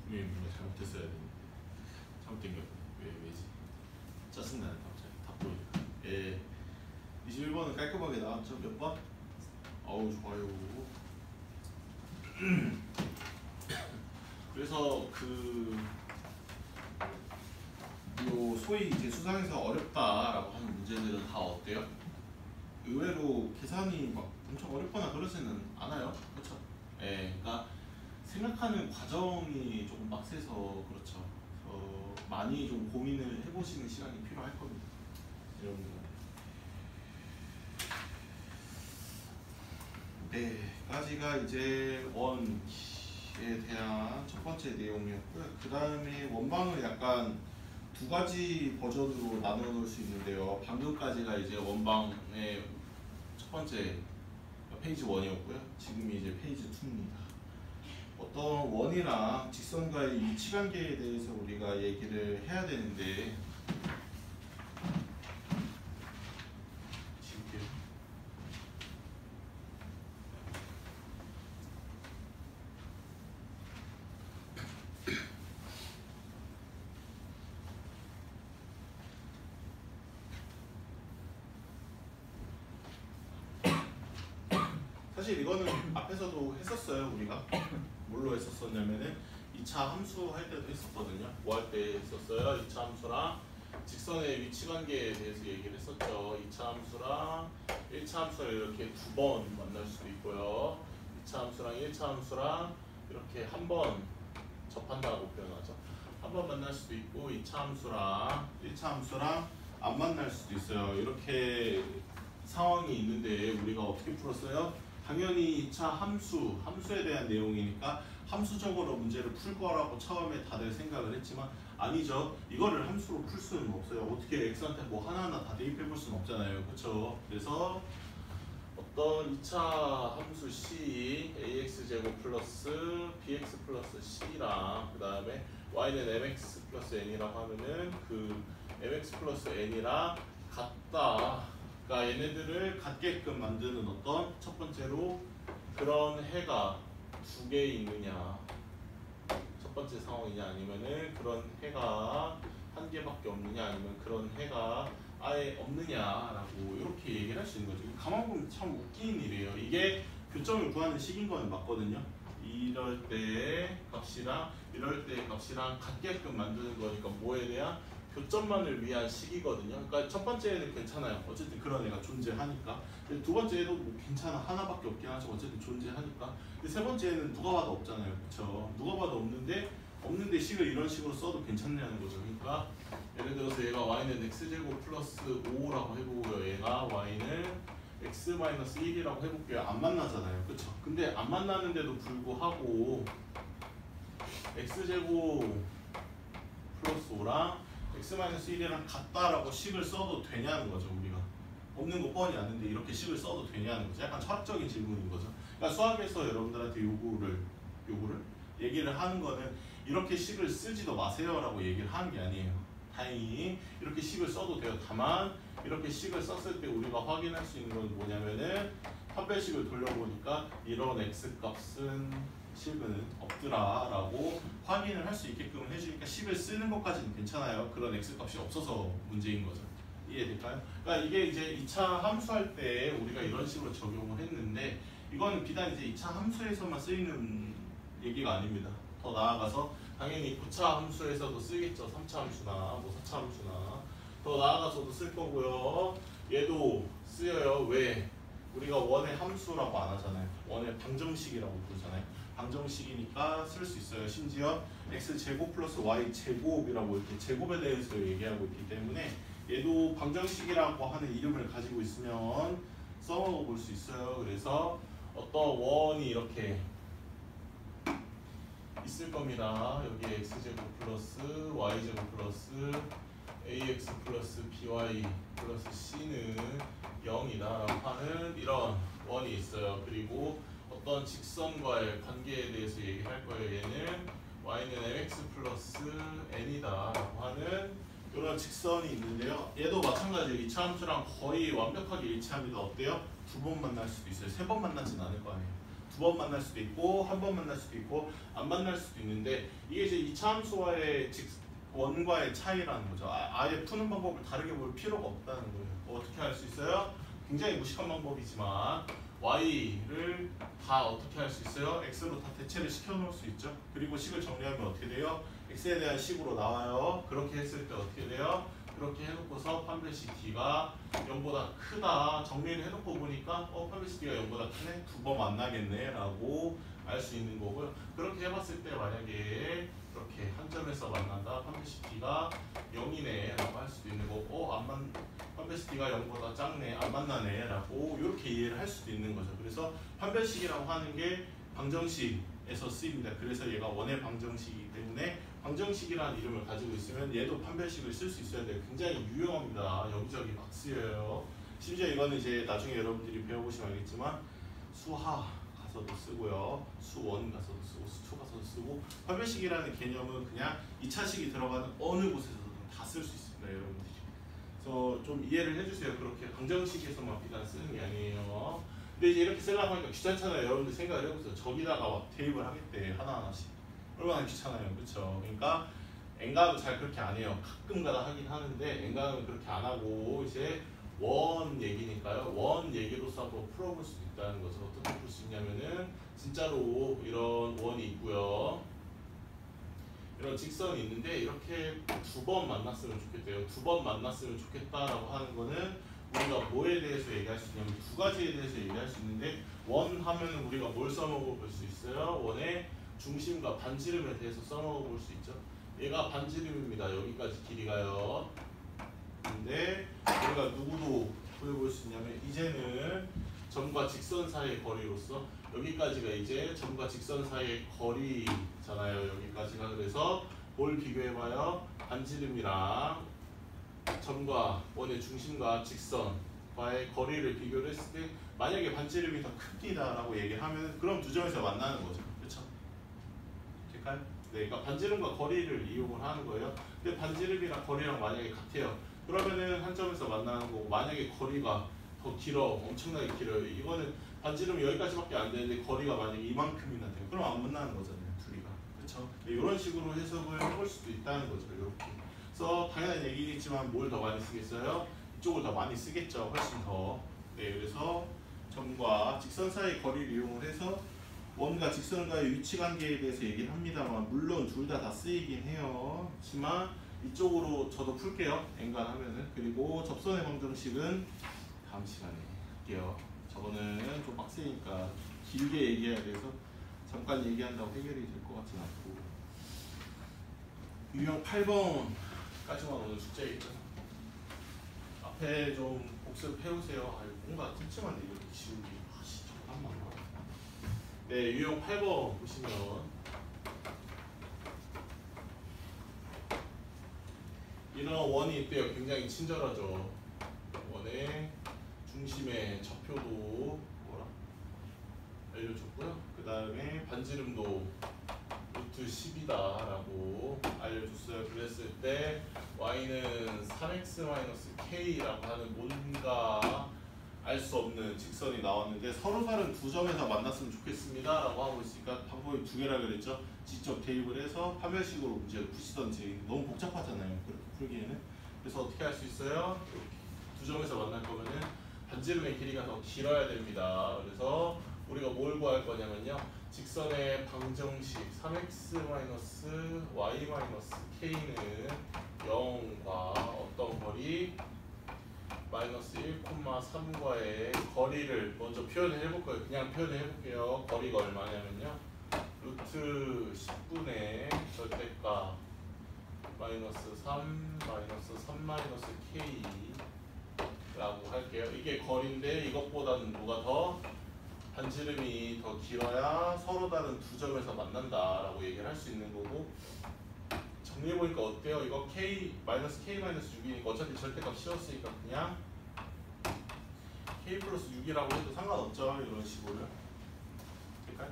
뭔가 잘못했어야 되는데 잘못된 게 왜지? 짜증나네 갑자기 다 보니까. 예, 21번은 깔끔하게 나왔죠. 몇 번? 어우 좋아요. 그래서 요 소위 이제 수상에서 어렵다라고 하는 문제들은 다 어때요? 의외로 계산이 막 엄청 어렵거나 그러지는 않아요. 그렇죠? 예, 그러니까 생각하는 과정이 조금 빡세서 그렇죠. 많이 좀 고민을 해보시는 시간이 필요할 겁니다. 여러분들. 네, 까지가 이제 원에 대한 첫 번째 내용이었고요. 그 다음에 원방을 약간 두 가지 버전으로 나눠 놓을 수 있는데요. 방금까지가 이제 원방의 첫 번째 페이지 1이었고요. 지금이 이제 페이지 2입니다. 어떤 원이랑 직선과의 위치관계에 대해서 우리가 얘기를 해야 되는데, 사실 이거는 앞에서도 했었어요. 우리가 뭘로 했었었냐면은 2차 함수 할 때도 했었거든요. 뭐 할 때 했었어요? 2차 함수랑 직선의 위치 관계에 대해서 얘기를 했었죠. 2차 함수랑 1차 함수를 이렇게 두 번 만날 수도 있고요. 2차 함수랑 1차 함수랑 이렇게 한 번 접한다고 표현하죠. 한 번 만날 수도 있고 2차 함수랑 1차 함수랑 안 만날 수도 있어요. 이렇게 상황이 있는데 우리가 어떻게 풀었어요? 당연히 2차 함수에 대한 내용이니까 함수적으로 문제를 풀 거라고 처음에 다들 생각을 했지만 아니죠. 이거를 함수로 풀 수는 없어요. 어떻게 x한테 뭐 하나하나 다 대입해 볼 수는 없잖아요. 그렇죠? 그래서 어떤 2차 함수 c ax제곱 플러스 bx 플러스 c랑 그 다음에 y는 mx 플러스 n이라고 하면은 그 mx 플러스 n이랑 같다. 그러니까 얘네들을 같게끔 만드는 어떤 첫 번째로 그런 해가 두 개 있느냐 첫 번째 상황이냐 아니면은 그런 해가 한 개밖에 없느냐 아니면 그런 해가 아예 없느냐라고 이렇게 얘기를 할 수 있는 거죠. 가만 보면 참 웃긴 일이에요. 이게 교점을 구하는 식인 건 맞거든요. 이럴 때 값이랑 이럴 때 값이랑 같게끔 만드는 거니까 뭐에 대한 교점만을 위한 식이거든요. 그러니까 첫 번째는 괜찮아요. 어쨌든 그런 애가 존재하니까. 근데 두 번째도 뭐 괜찮아. 하나밖에 없긴 하죠. 어쨌든 존재하니까. 근데 세 번째는 누가 봐도 없잖아요. 그렇죠? 누가 봐도 없는데 식을 이런 식으로 써도 괜찮냐는 거죠. 그러니까 예를 들어서 얘가 y는 x제곱 플러스 5라고 해보고요. 얘가 y는 x-1이라고 해볼게요. 안 만나잖아요. 그렇죠? 근데 안 만나는데도 불구하고 x제곱 플러스 5랑 x-1이랑 같다라고 식을 써도 되냐는 거죠. 우리가 없는 거 뻔히 아는데 이렇게 식을 써도 되냐는 거죠. 약간 철학적인 질문인 거죠. 그러니까 수학에서 여러분들한테 요구를 얘기를 하는 거는 이렇게 식을 쓰지도 마세요라고 얘기를 하는 게 아니에요. 다행히 이렇게 식을 써도 돼요. 다만 이렇게 식을 썼을 때 우리가 확인할 수 있는 건 뭐냐면은 판별식을 돌려보니까 이런 x값은 식은 없더라라고 확인을 할 수 있게끔 해주니까 식을 쓰는 것까지는 괜찮아요. 그런 x값이 없어서 문제인 거죠. 이해될까요? 그러니까 이게 이제 2차 함수할 때 우리가 이런 식으로 적용을 했는데 이거는 비단 이제 2차 함수에서만 쓰이는 얘기가 아닙니다. 더 나아가서 당연히 9차 함수에서도 쓰겠죠. 3차 함수나 뭐 4차 함수나 더 나아가서도 쓸 거고요. 얘도 쓰여요. 왜? 우리가 원의 함수라고 안 하잖아요. 원의 방정식이라고 부르잖아요. 방정식이니까 쓸 수 있어요. 심지어 x제곱 플러스 y제곱이라고 이렇게 제곱에 대해서 얘기하고 있기 때문에 얘도 방정식이라고 하는 이름을 가지고 있으면 써볼 수 있어요. 그래서 어떤 원이 이렇게 있을 겁니다. 여기 x제곱 플러스 y제곱 플러스 ax 플러스 by 플러스 c는 0이다 라고 하는 이런 원이 있어요. 그리고 어떤 직선과의 관계에 대해서 얘기할 거예요. 얘는 y는 mx 플러스 n이다 라고 하는 이런 직선이 있는데요. 얘도 마찬가지예요. 2차 함수랑 거의 완벽하게 일치합니다. 어때요? 두 번 만날 수도 있어요. 세 번 만나진 않을 거 아니에요. 두 번 만날 수도 있고 한 번 만날 수도 있고 안 만날 수도 있는데 이게 이제 2차 함수와의 원과의 차이라는 거죠. 아예 푸는 방법을 다르게 볼 필요가 없다는 거예요. 어떻게 할 수 있어요? 굉장히 무식한 방법이지만 y를 다 어떻게 할 수 있어요? x로 다 대체를 시켜 놓을 수 있죠. 그리고 식을 정리하면 어떻게 돼요? x에 대한 식으로 나와요. 그렇게 했을 때 어떻게 돼요? 그렇게 해놓고서 판별식 d가 0보다 크다 정리를 해놓고 보니까 판별식 d가 0보다 크네? 두 번 만나겠네 라고 알 수 있는 거고요. 그렇게 해봤을 때 만약에 이렇게 한 점에서 만난다 판별식 d가 0이네 라고 할 수도 있는 거고 판별식 d가 0보다 작네 안 만나네 라고 이렇게 이해를 할 수도 있는 거죠. 그래서 판별식이라고 하는 게 방정식에서 쓰입니다. 그래서 얘가 원의 방정식이기 때문에 방정식이라는 이름을 가지고 있으면 얘도 판별식을 쓸 수 있어야 돼요. 굉장히 유용합니다. 여기저기 막 쓰여요. 심지어 이거는 이제 나중에 여러분들이 배워보시면 알겠지만 수하 가서도 쓰고요. 수원 가서도 쓰고 수투 가서도 쓰고 판별식이라는 개념은 그냥 2차식이 들어가는 어느 곳에서든 다 쓸 수 있습니다. 여러분들이. 그래서 좀 이해를 해주세요. 그렇게 방정식에서만 비단 쓰는 게 아니에요. 근데 이제 이렇게 쓰려고 하니까 귀찮잖아요. 여러분들 생각을 해보세요. 저기다가 막 대입을 하겠대 하나하나씩. 얼마나 귀찮아요. 그렇죠? 그러니까 엔간은 잘 그렇게 안 해요. 가끔가다 하긴 하는데 엔간은 그렇게 안 하고 이제 원 얘기니까요. 원 얘기로서 한번 풀어볼 수 있다는 거죠. 어떻게 풀 수 있냐면은 진짜로 이런 원이 있고요. 이런 직선이 있는데 이렇게 두 번 만났으면 좋겠대요. 두 번 만났으면 좋겠다라고 하는 거는 우리가 뭐에 대해서 얘기할 수 있냐면 두 가지에 대해서 얘기할 수 있는데 원 하면 우리가 뭘 써먹어 볼 수 있어요? 원의 중심과 반지름에 대해서 써먹어 볼 수 있죠. 얘가 반지름입니다. 여기까지 길이가요. 근데 우리가 누구도 구해볼 수 있냐면 이제는 점과 직선 사이의 거리로서 여기까지가 이제 점과 직선 사이의 거리잖아요. 여기까지가. 그래서 뭘 비교해봐요? 반지름이랑 점과 원의 중심과 직선과의 거리를 비교를 했을 때 만약에 반지름이 더 큽니다라고 얘기를 하면 그럼 두 점에서 만나는 거죠. 그렇죠? 될까요? 네, 그러니까 반지름과 거리를 이용을 하는 거예요. 근데 반지름이랑 거리랑 만약에 같아요. 그러면은 한 점에서 만나는 거고 만약에 거리가 더 길어, 엄청나게 길어요. 이거는 반지름이 여기까지밖에 안 되는데 거리가 만약에 이만큼이나 돼요. 그럼 안 만나는 거잖아요, 둘이가. 그렇죠? 네, 이런 식으로 해석을 해볼 수도 있다는 거죠. 이렇게. 그래서 당연한 얘기겠지만 뭘 더 많이 쓰겠어요? 이쪽을 더 많이 쓰겠죠. 훨씬 더. 네, 그래서 점과 직선 사이의 거리를 이용을 해서 원과 직선과의 위치 관계에 대해서 얘기를 합니다만 물론 둘 다 쓰이긴 해요. 하지만 이쪽으로 저도 풀게요. 엔간하면은. 그리고 접선의 방정식은 다음 시간에 할게요. 저거는 좀 빡세니까 길게 얘기해야 돼서 잠깐 얘기한다고 해결이 될 것 같진 않고. 유형 8번까지만 오늘 숙제겠죠. 앞에 좀 복습해오세요. 아유, 뭔가 찝찝한데 이렇게 지우기. 아씨, 잠깐만. 네, 유형 8번 보시면 이런 원이 있대요. 굉장히 친절하죠. 원의 중심의 좌표도 뭐라 알려줬고요. 그 다음에 반지름도 루트 10이다 라고 알려줬어요. 그랬을 때 y는 3x-k라고 하는 뭔가 알 수 없는 직선이 나왔는데 서로 다른 두 점에서 만났으면 좋겠습니다 라고 하고 있으니까 방법이 두 개라 그랬죠. 직접 대입을 해서 파멸식으로 문제를 푸시던지. 너무 복잡하잖아요, 그렇게 풀기에는. 그래서 어떻게 할 수 있어요? 이렇게 두 점에서 만날 거면은 반지름의 길이가 더 길어야 됩니다. 그래서 우리가 뭘 구할 거냐면요, 직선의 방정식 3x-y-k는 0과 어떤 거리 마이너스 1,3과의 거리를 먼저 표현을 해볼 거예요. 그냥 표현을 해볼게요. 거리가 얼마냐면요, 루트 10분의 절대값 마이너스 3 마이너스 k 라고 할게요. 이게 거리인데 이것보다는 뭐가 더 반지름이 더 길어야 서로 다른 두 점에서 만난다 라고 얘기를 할 수 있는 거고, 정리해보니까 어때요? 이거 k 마이너스 6이니까 어차피 절대값 씌웠으니까 그냥 k 플러스 6이라고 해도 상관없죠. 이런 식으로요. 될까요?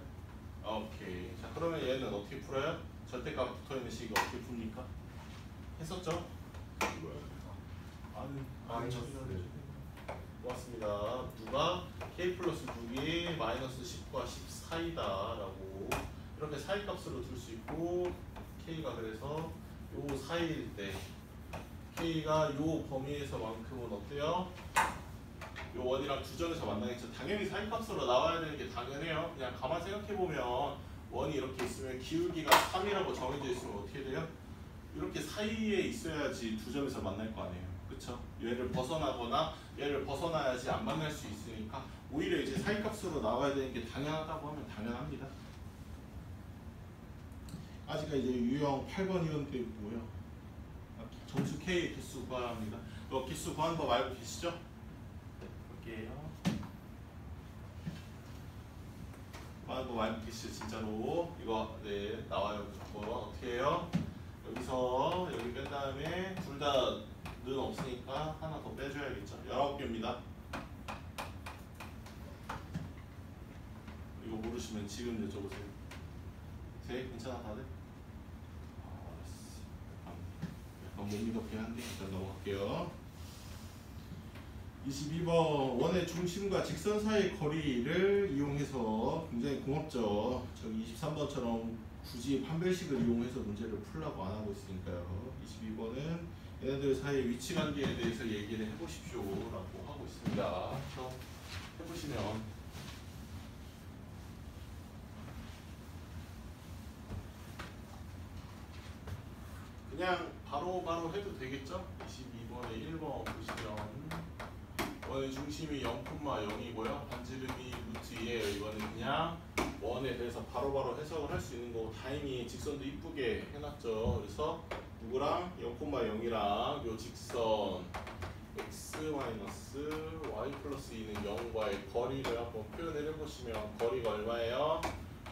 오케이. 자, 그러면 얘는 어떻게 풀어요? 절대값 붙어있는 식이 어떻게 풉니까? 했었죠? 고맙습니다. 누가 k 플러스 6이 마이너스 10과 10 사이다 라고 이렇게 사이 값으로 둘 수 있고, k가 그래서 요 사이일 때 k가 요 범위에서만큼은 어때요? 요 원이랑 두 점에서 만나겠죠. 당연히 사이 값으로 나와야 되는 게 당연해요. 그냥 가만 생각해보면 원이 이렇게 있으면 기울기가 3이라고 정해져 있으면 어떻게 돼요? 이렇게 사이에 있어야지 두 점에서 만날 거 아니에요. 그쵸? 얘를 벗어나거나 얘를 벗어나야지 안 만날 수 있으니까 오히려 이제 사이 값으로 나와야 되는 게 당연하다고 하면 당연합니다. 아직까지 이제 유형 8번 이론도 있고요. 점수 K 개수 구합니다. 그 개수 구하는 법 알고 계시죠? 볼게요. 구하는 법 알고 계시죠? 진짜로 이거 네 나와요. 무조건 어떻게 해요? 여기서 여기 뺀 다음에 둘 다 는 없으니까 하나 더 빼줘야겠죠. 19개입니다. 이거 모르시면 지금 여쭤보세요. 세? 괜찮아 다들? 알았어. 약간 못 믿었긴 한데 일단 넘어갈게요. 22번 원의 중심과 직선 사이의 거리를 이용해서 굉장히 고맙죠. 저기 23번처럼 굳이 판별식을 이용해서 문제를 풀라고 안 하고 있으니까요. 22번은 얘네들 사이의 위치 관계에 대해서 얘기를 해보십시오 라고 하고 있습니다. 그래서 해보시면 그냥 바로 해도 되겠죠? 22번에 1번 보시면 원의 중심이 0,0이고요. 반지름이 루트 2예요. 이거는 그냥 원에 대해서 바로바로 해석을 할 수 있는 거고 다행히 직선도 이쁘게 해놨죠. 그래서 누구랑 0,0이랑 요 직선 x-y 플러스 2는 0과의 거리를 한번 표현을 해보시면 거리가 얼마예요?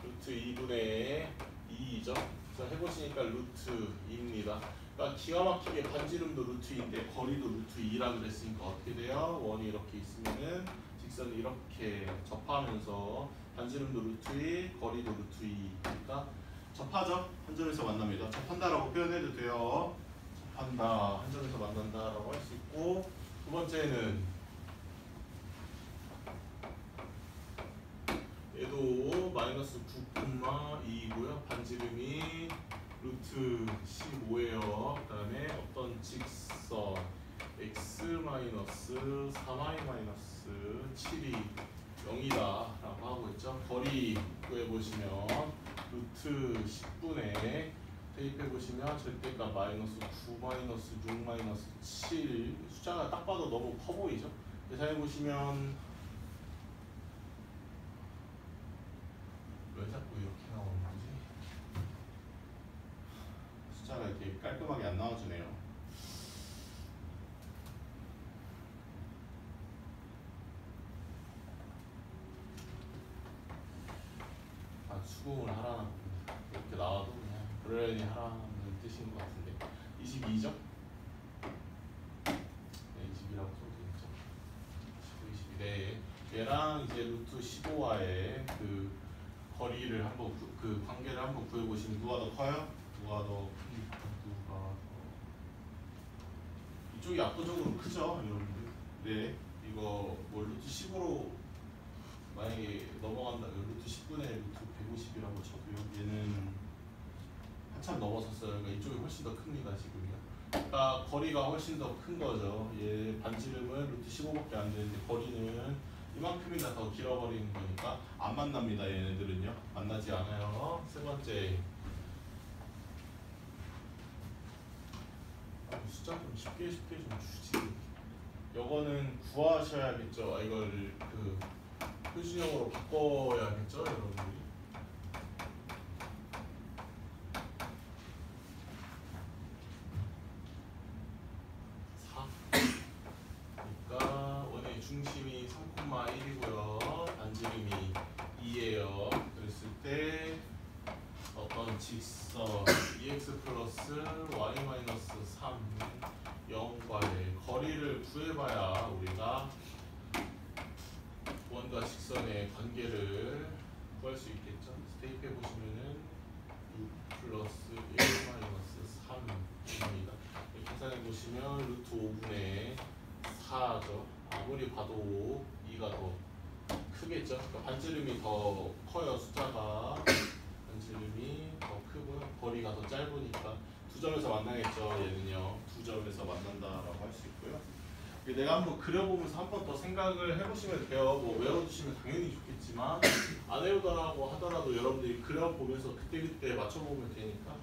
루트 2분의 2죠. 그래서 해보시니까 루트 2입니다. 그러니까 기가 막히게 반지름도 루트 2인데 거리도 루트 2라 그랬으니까 어떻게 돼요? 원이 이렇게 있으면은 직선이 이렇게 접하면서 반지름도 루트 2, 거리도 루트 2. 그러니까 접하죠? 한 점에서 만납니다. 접한다라고 표현해도 돼요. 접한다, 한 점에서 만난다라고 할 수 있고 두 번째는 얘도 마이너스 9,2이고요. 반지름이 루트 15예요. 그 다음에 어떤 직선 x-4y-7이 0이다 라고 하고 있죠. 거리 구해보시면 루트 10분의 대입해보시면 절대값 마이너스 9 마이너스 6 마이너스 7 숫자가 딱 봐도 너무 커 보이죠. 계산해보시면 왜 자꾸 이렇게 나오는 거지? 숫자가 이렇게 깔끔하게 안 나와주네요. 수긍을 하라는 겁니다. 이렇게 나와도 그냥 그러려니 하라는 뜻인 것 같은데 22죠? 네, 22라고 써도 되겠죠? 19, 22. 네, 얘랑 이제 루트 15와의 그 거리를 한번 그 관계를 한번 구해보시면 누가 더 커요? 누가 더 이쪽이 압도적으로 크죠, 여러분들? 네, 이거 뭐 루트 10으로 만약에 넘어간다, 루트 10분의 루트 150이라고 쳐도요. 얘는 한참 넘어섰어요. 그러니까 이쪽이 훨씬 더 큽니다, 지금요. 그러니까 거리가 훨씬 더 큰 거죠. 얘 반지름은 루트 15밖에 안 되는데 거리는 이만큼이나 더 길어버리는 거니까 안 만납니다. 얘네들은요. 만나지 않아요. 세 번째. 숫자 좀 쉽게 좀 주지. 요거는 구하셔야겠죠. 이걸 그 표준형으로 바꿔야겠죠, 여러분들이. 그러니까 원의 중심이 3,1이고요. 반지름이 2예요. 그랬을 때 어떤 직선 2x 플러스 y 마이너스 3 0과의 거리를 구해봐야 우리가 원과 직선의 관계를 구할 수 있겠죠. 대입해 보시면은 6 플러스 1 마이너스 3입니다. 계산해 보시면 루트 5분의 4죠. 아무리 봐도 2가 더 크겠죠. 그러니까 반지름이 더 커요. 숫자가 반지름이 더 크고요. 거리가 더 짧으니까 두 점에서 만나겠죠. 얘는요. 두 점에서 만난다라고 할 수 있고요. 내가 한번 그려보면서 한 번 더 생각을 해보시면 돼요. 뭐 외워두시면 당연히 좋겠지만 안 외우더라고 하더라도 여러분들이 그려보면서 그때그때 맞춰보면 되니까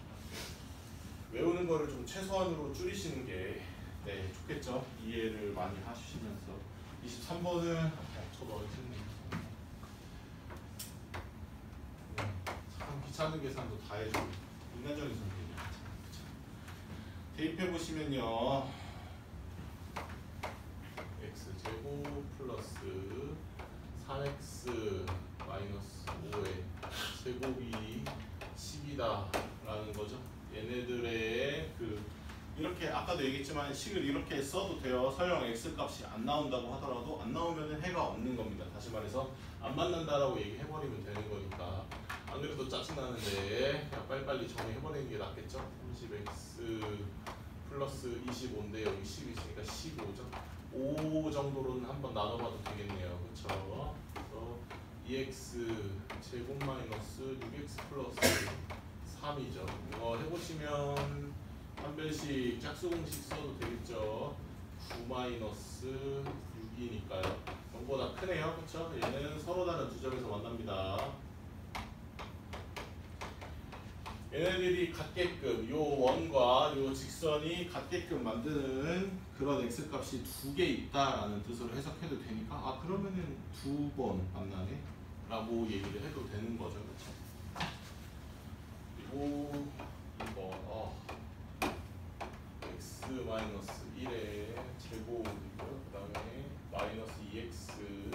외우는 거를 좀 최소한으로 줄이시는 게 네, 좋겠죠. 이해를 많이 하시면서 23번은 저도 어렵네요. 참 귀찮은 계산도 다 해주고 인간적인 선생님이야. 대입해보시면요. x제곱 플러스 3x 마이너스 5의 제곱이 10이다 라는 거죠. 얘네들의 그 이렇게 아까도 얘기했지만 식을 이렇게 써도 돼요. 설령 x 값이 안 나온다고 하더라도 안 나오면 해가 없는 겁니다. 다시 말해서 안 만난다라고 얘기해버리면 되는 거니까. 안 그래도 짜증나는데 그냥 빨리빨리 정리해버리는 게 낫겠죠. 30x 플러스 25인데 여기 10이 있으니까 15죠. 5 정도로는 한번 나눠봐도 되겠네요. 그쵸? 그래서 2x 제곱 마이너스 6x 플러스 3이죠. 이거 해보시면 판별식 짝수 공식 써도 되겠죠. 9-6이니까요. 0보다 크네요. 그쵸? 얘는 서로 다른 두 점에서 만납니다. 얘네들이 같게끔 요 원과 요 직선이 같게끔 만드는 그런 x값이 두 개 있다라는 뜻으로 해석해도 되니까 아 그러면은 두 번 만나네 라고 얘기를 해도 되는 거죠. 그쵸? 그리고 2번 x-1의 제곱이고요. 그 다음에 마이너스 2x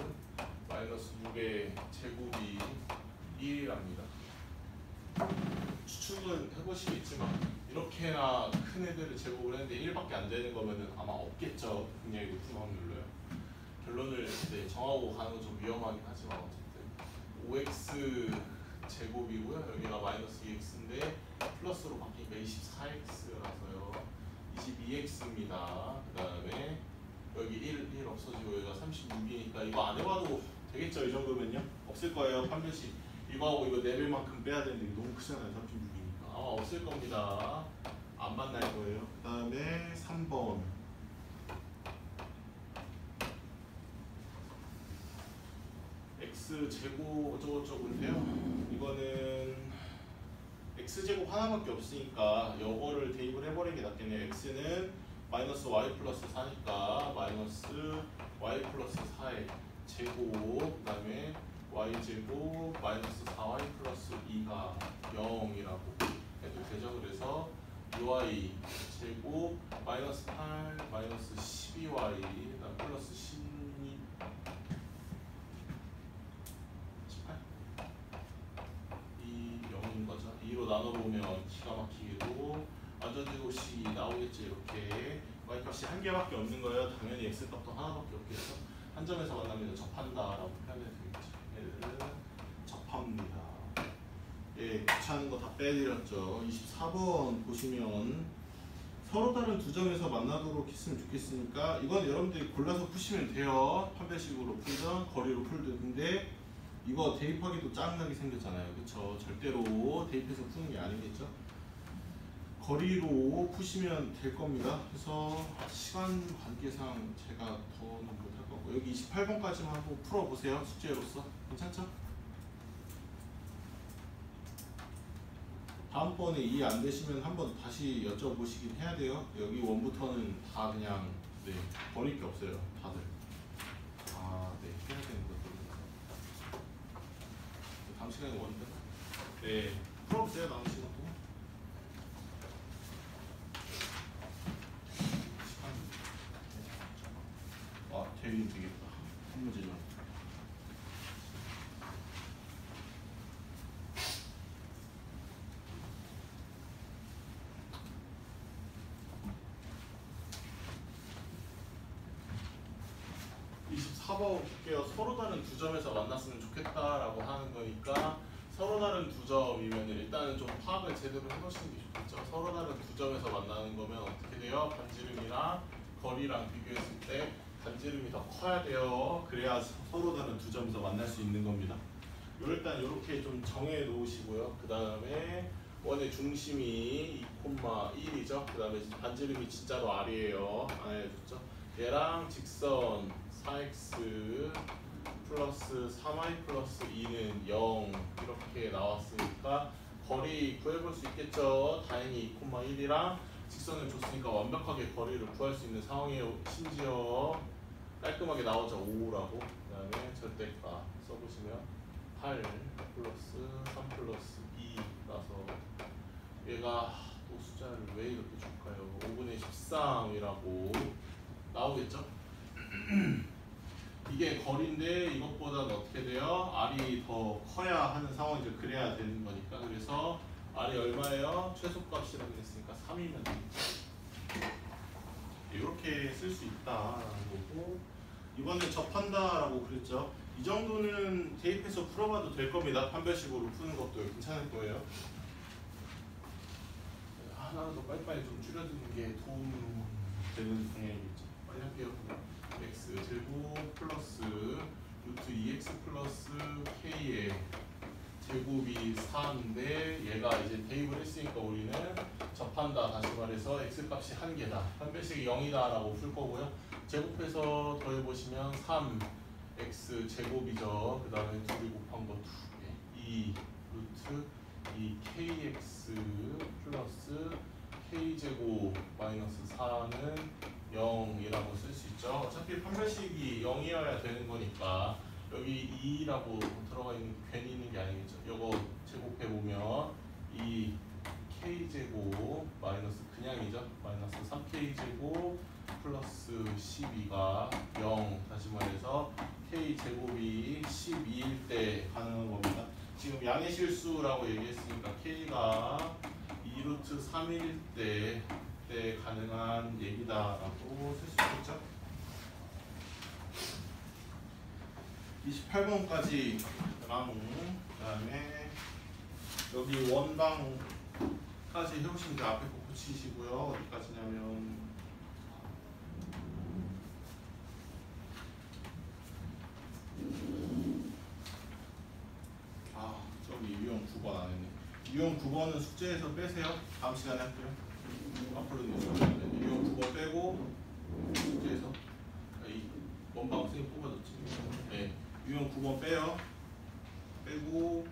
마이너스 6의 제곱이 1이랍니다. 추측은 해보시겠지만 이렇게나 큰 애들을 제곱을 했는데 1밖에 안 되는 거면은 아마 없겠죠. 굉장히 높은 확률로요. 결론을 네, 정하고 가는 건 좀 위험하긴 하지만 어쨌든 5x 제곱이고요. 여기가 마이너스 2x인데 플러스로 바뀌니까 24x라서요. 22x입니다. 그 다음에 여기 1 없어지고 여기가 36이니까 이거 안 해봐도 되겠죠. 이 정도면요. 없을 거예요. 판별식. 이거하고 이거 4배만큼 빼야 되는데 이거 너무 크잖아요. 36이니까 아마 없을 겁니다. 안 만날 거예요. 그 다음에 3번 x제곱 어쩌고저쩌고인데요. 이거는 x제곱 하나밖에 없으니까 이거를 대입을 해버리는 게 낫겠네요. x는 마이너스 y 플러스 4니까 마이너스 y 플러스 4의 제곱 그 다음에 y제곱 마이너스 4y 플러스 2가 0이라고 해도 되죠. 그래서 2y 제곱 마이너스 8 마이너스 12y 그다음 플러스 12 18 이 0인 거죠. 2로 나눠보면 기가 막히게도 완전제곱식이 나오겠죠. 이렇게 y값이 한 개밖에 없는 거예요. 당연히 x값도 하나밖에 없겠죠. 한 점에서 만나면 접한다라고 표현해도 되겠죠. 접합니다. 예, 귀찮은 거 다 빼드렸죠. 24번 보시면 서로 다른 두 점에서 만나도록 했으면 좋겠으니까 이건 여러분들이 골라서 푸시면 돼요. 판별식으로 풀든 거리로 풀든. 근데 이거 대입하기도 짜증나게 생겼잖아요. 그쵸? 절대로 대입해서 푸는 게 아니겠죠? 거리로 푸시면 될 겁니다. 그래서 시간 관계상 제가 더는 못할 거고 여기 28번까지만 한번 풀어보세요. 숙제로서. 괜찮죠? 다음번에 이해 안 되시면 한번 다시 여쭤보시긴 해야 돼요. 여기 원부터는 다 그냥 네, 버릴 게 없어요. 다들. 네, 해야 되는 것들. 다음 시간에 원든. 네, 풀어보세요. 다음 시간 또. 되긴 되겠다. 한 문제죠. 볼게요. 서로 다른 두 점에서 만났으면 좋겠다라고 하는 거니까 서로 다른 두 점이면 일단은 좀 파악을 제대로 해놓으시는 게 좋겠죠. 서로 다른 두 점에서 만나는 거면 어떻게 돼요? 반지름이랑 거리랑 비교했을 때 반지름이 더 커야 돼요. 그래야 서로 다른 두 점에서 만날 수 있는 겁니다. 일단 이렇게 좀 정해 놓으시고요. 그 다음에 원의 중심이 2,1이죠. 그 다음에 반지름이 진짜로 R이에요. 안 알려줬죠? 얘랑 직선 4x 플러스 3y 플러스 2는 0 이렇게 나왔으니까 거리 구해볼 수 있겠죠. 다행히 2,1이랑 직선을 줬으니까 완벽하게 거리를 구할 수 있는 상황이에요. 심지어 깔끔하게 나오죠. 5라고. 그 다음에 절대가 써보시면 8 플러스 3 플러스 2라서 얘가 또 숫자를 왜 이렇게 줄까요? 5분의 13이라고 나오겠죠? 이게 거리인데 이것보다는 어떻게 돼요? R이 더 커야 하는 상황이죠. 그래야 되는 거니까. 그래서 R이 얼마예요? 최소값이라고 했으니까 3이면 되겠죠. 이렇게 쓸 수 있다라는 거고, 이번에 접한다라고 그랬죠. 이 정도는 대입해서 풀어봐도 될 겁니다. 판별식으로 푸는 것도 괜찮을 거예요. 하나 더 빨리빨리 좀 줄여주는 게 도움이 되는 방향이겠죠. 빨리 할게요. x 제곱 플러스 루트 2x 플러스 k의 제곱이 4인데 얘가 이제 대입을 했으니까 우리는 접한다. 다시 말해서 x 값이 1개다. 현배식이 0이다 라고 풀 거고요. 제곱해서 더해보시면 3x 제곱이죠. 그 다음에 둘이 곱한 거 2개 2 루트 2 kx 플러스 k제곱 마이너스 4는 0이라고 쓸 수 있죠. 어차피 판별식이 0이어야 되는 거니까 여기 2라고 들어가 있는 게 괜히 있는 게 아니겠죠. 이거 제곱해 보면 이 k제곱 마이너스 그냥이죠. 마이너스 3k제곱 플러스 12가 0. 다시 말해서 k제곱이 12일 때 가능한 겁니다. 지금 양의 실수라고 얘기했으니까 k가 2루트 3일 때 가능한 얘기다라고 쓸 수 있겠죠. 28번까지 그다음에 여기 원방까지 해오시면 돼. 앞에 거 붙이시고요. 어디까지냐면 저기 유형 9번 안 했네. 유형 9번은 숙제에서 빼세요. 다음 시간에 할게요. 앞으로는 유형 9번 빼고 숙제에서 이 원방 학생이 뽑아줬지. 네. 유형 9번 빼요. 빼고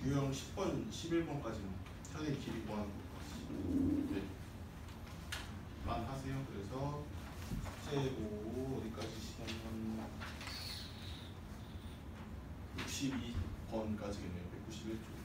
유형 10번, 11번까지는 현의 길이 구하는 것까지 네. 만 하세요. 그래서 숙제고 어디까지 시간은 62번까지겠네요. 191쪽.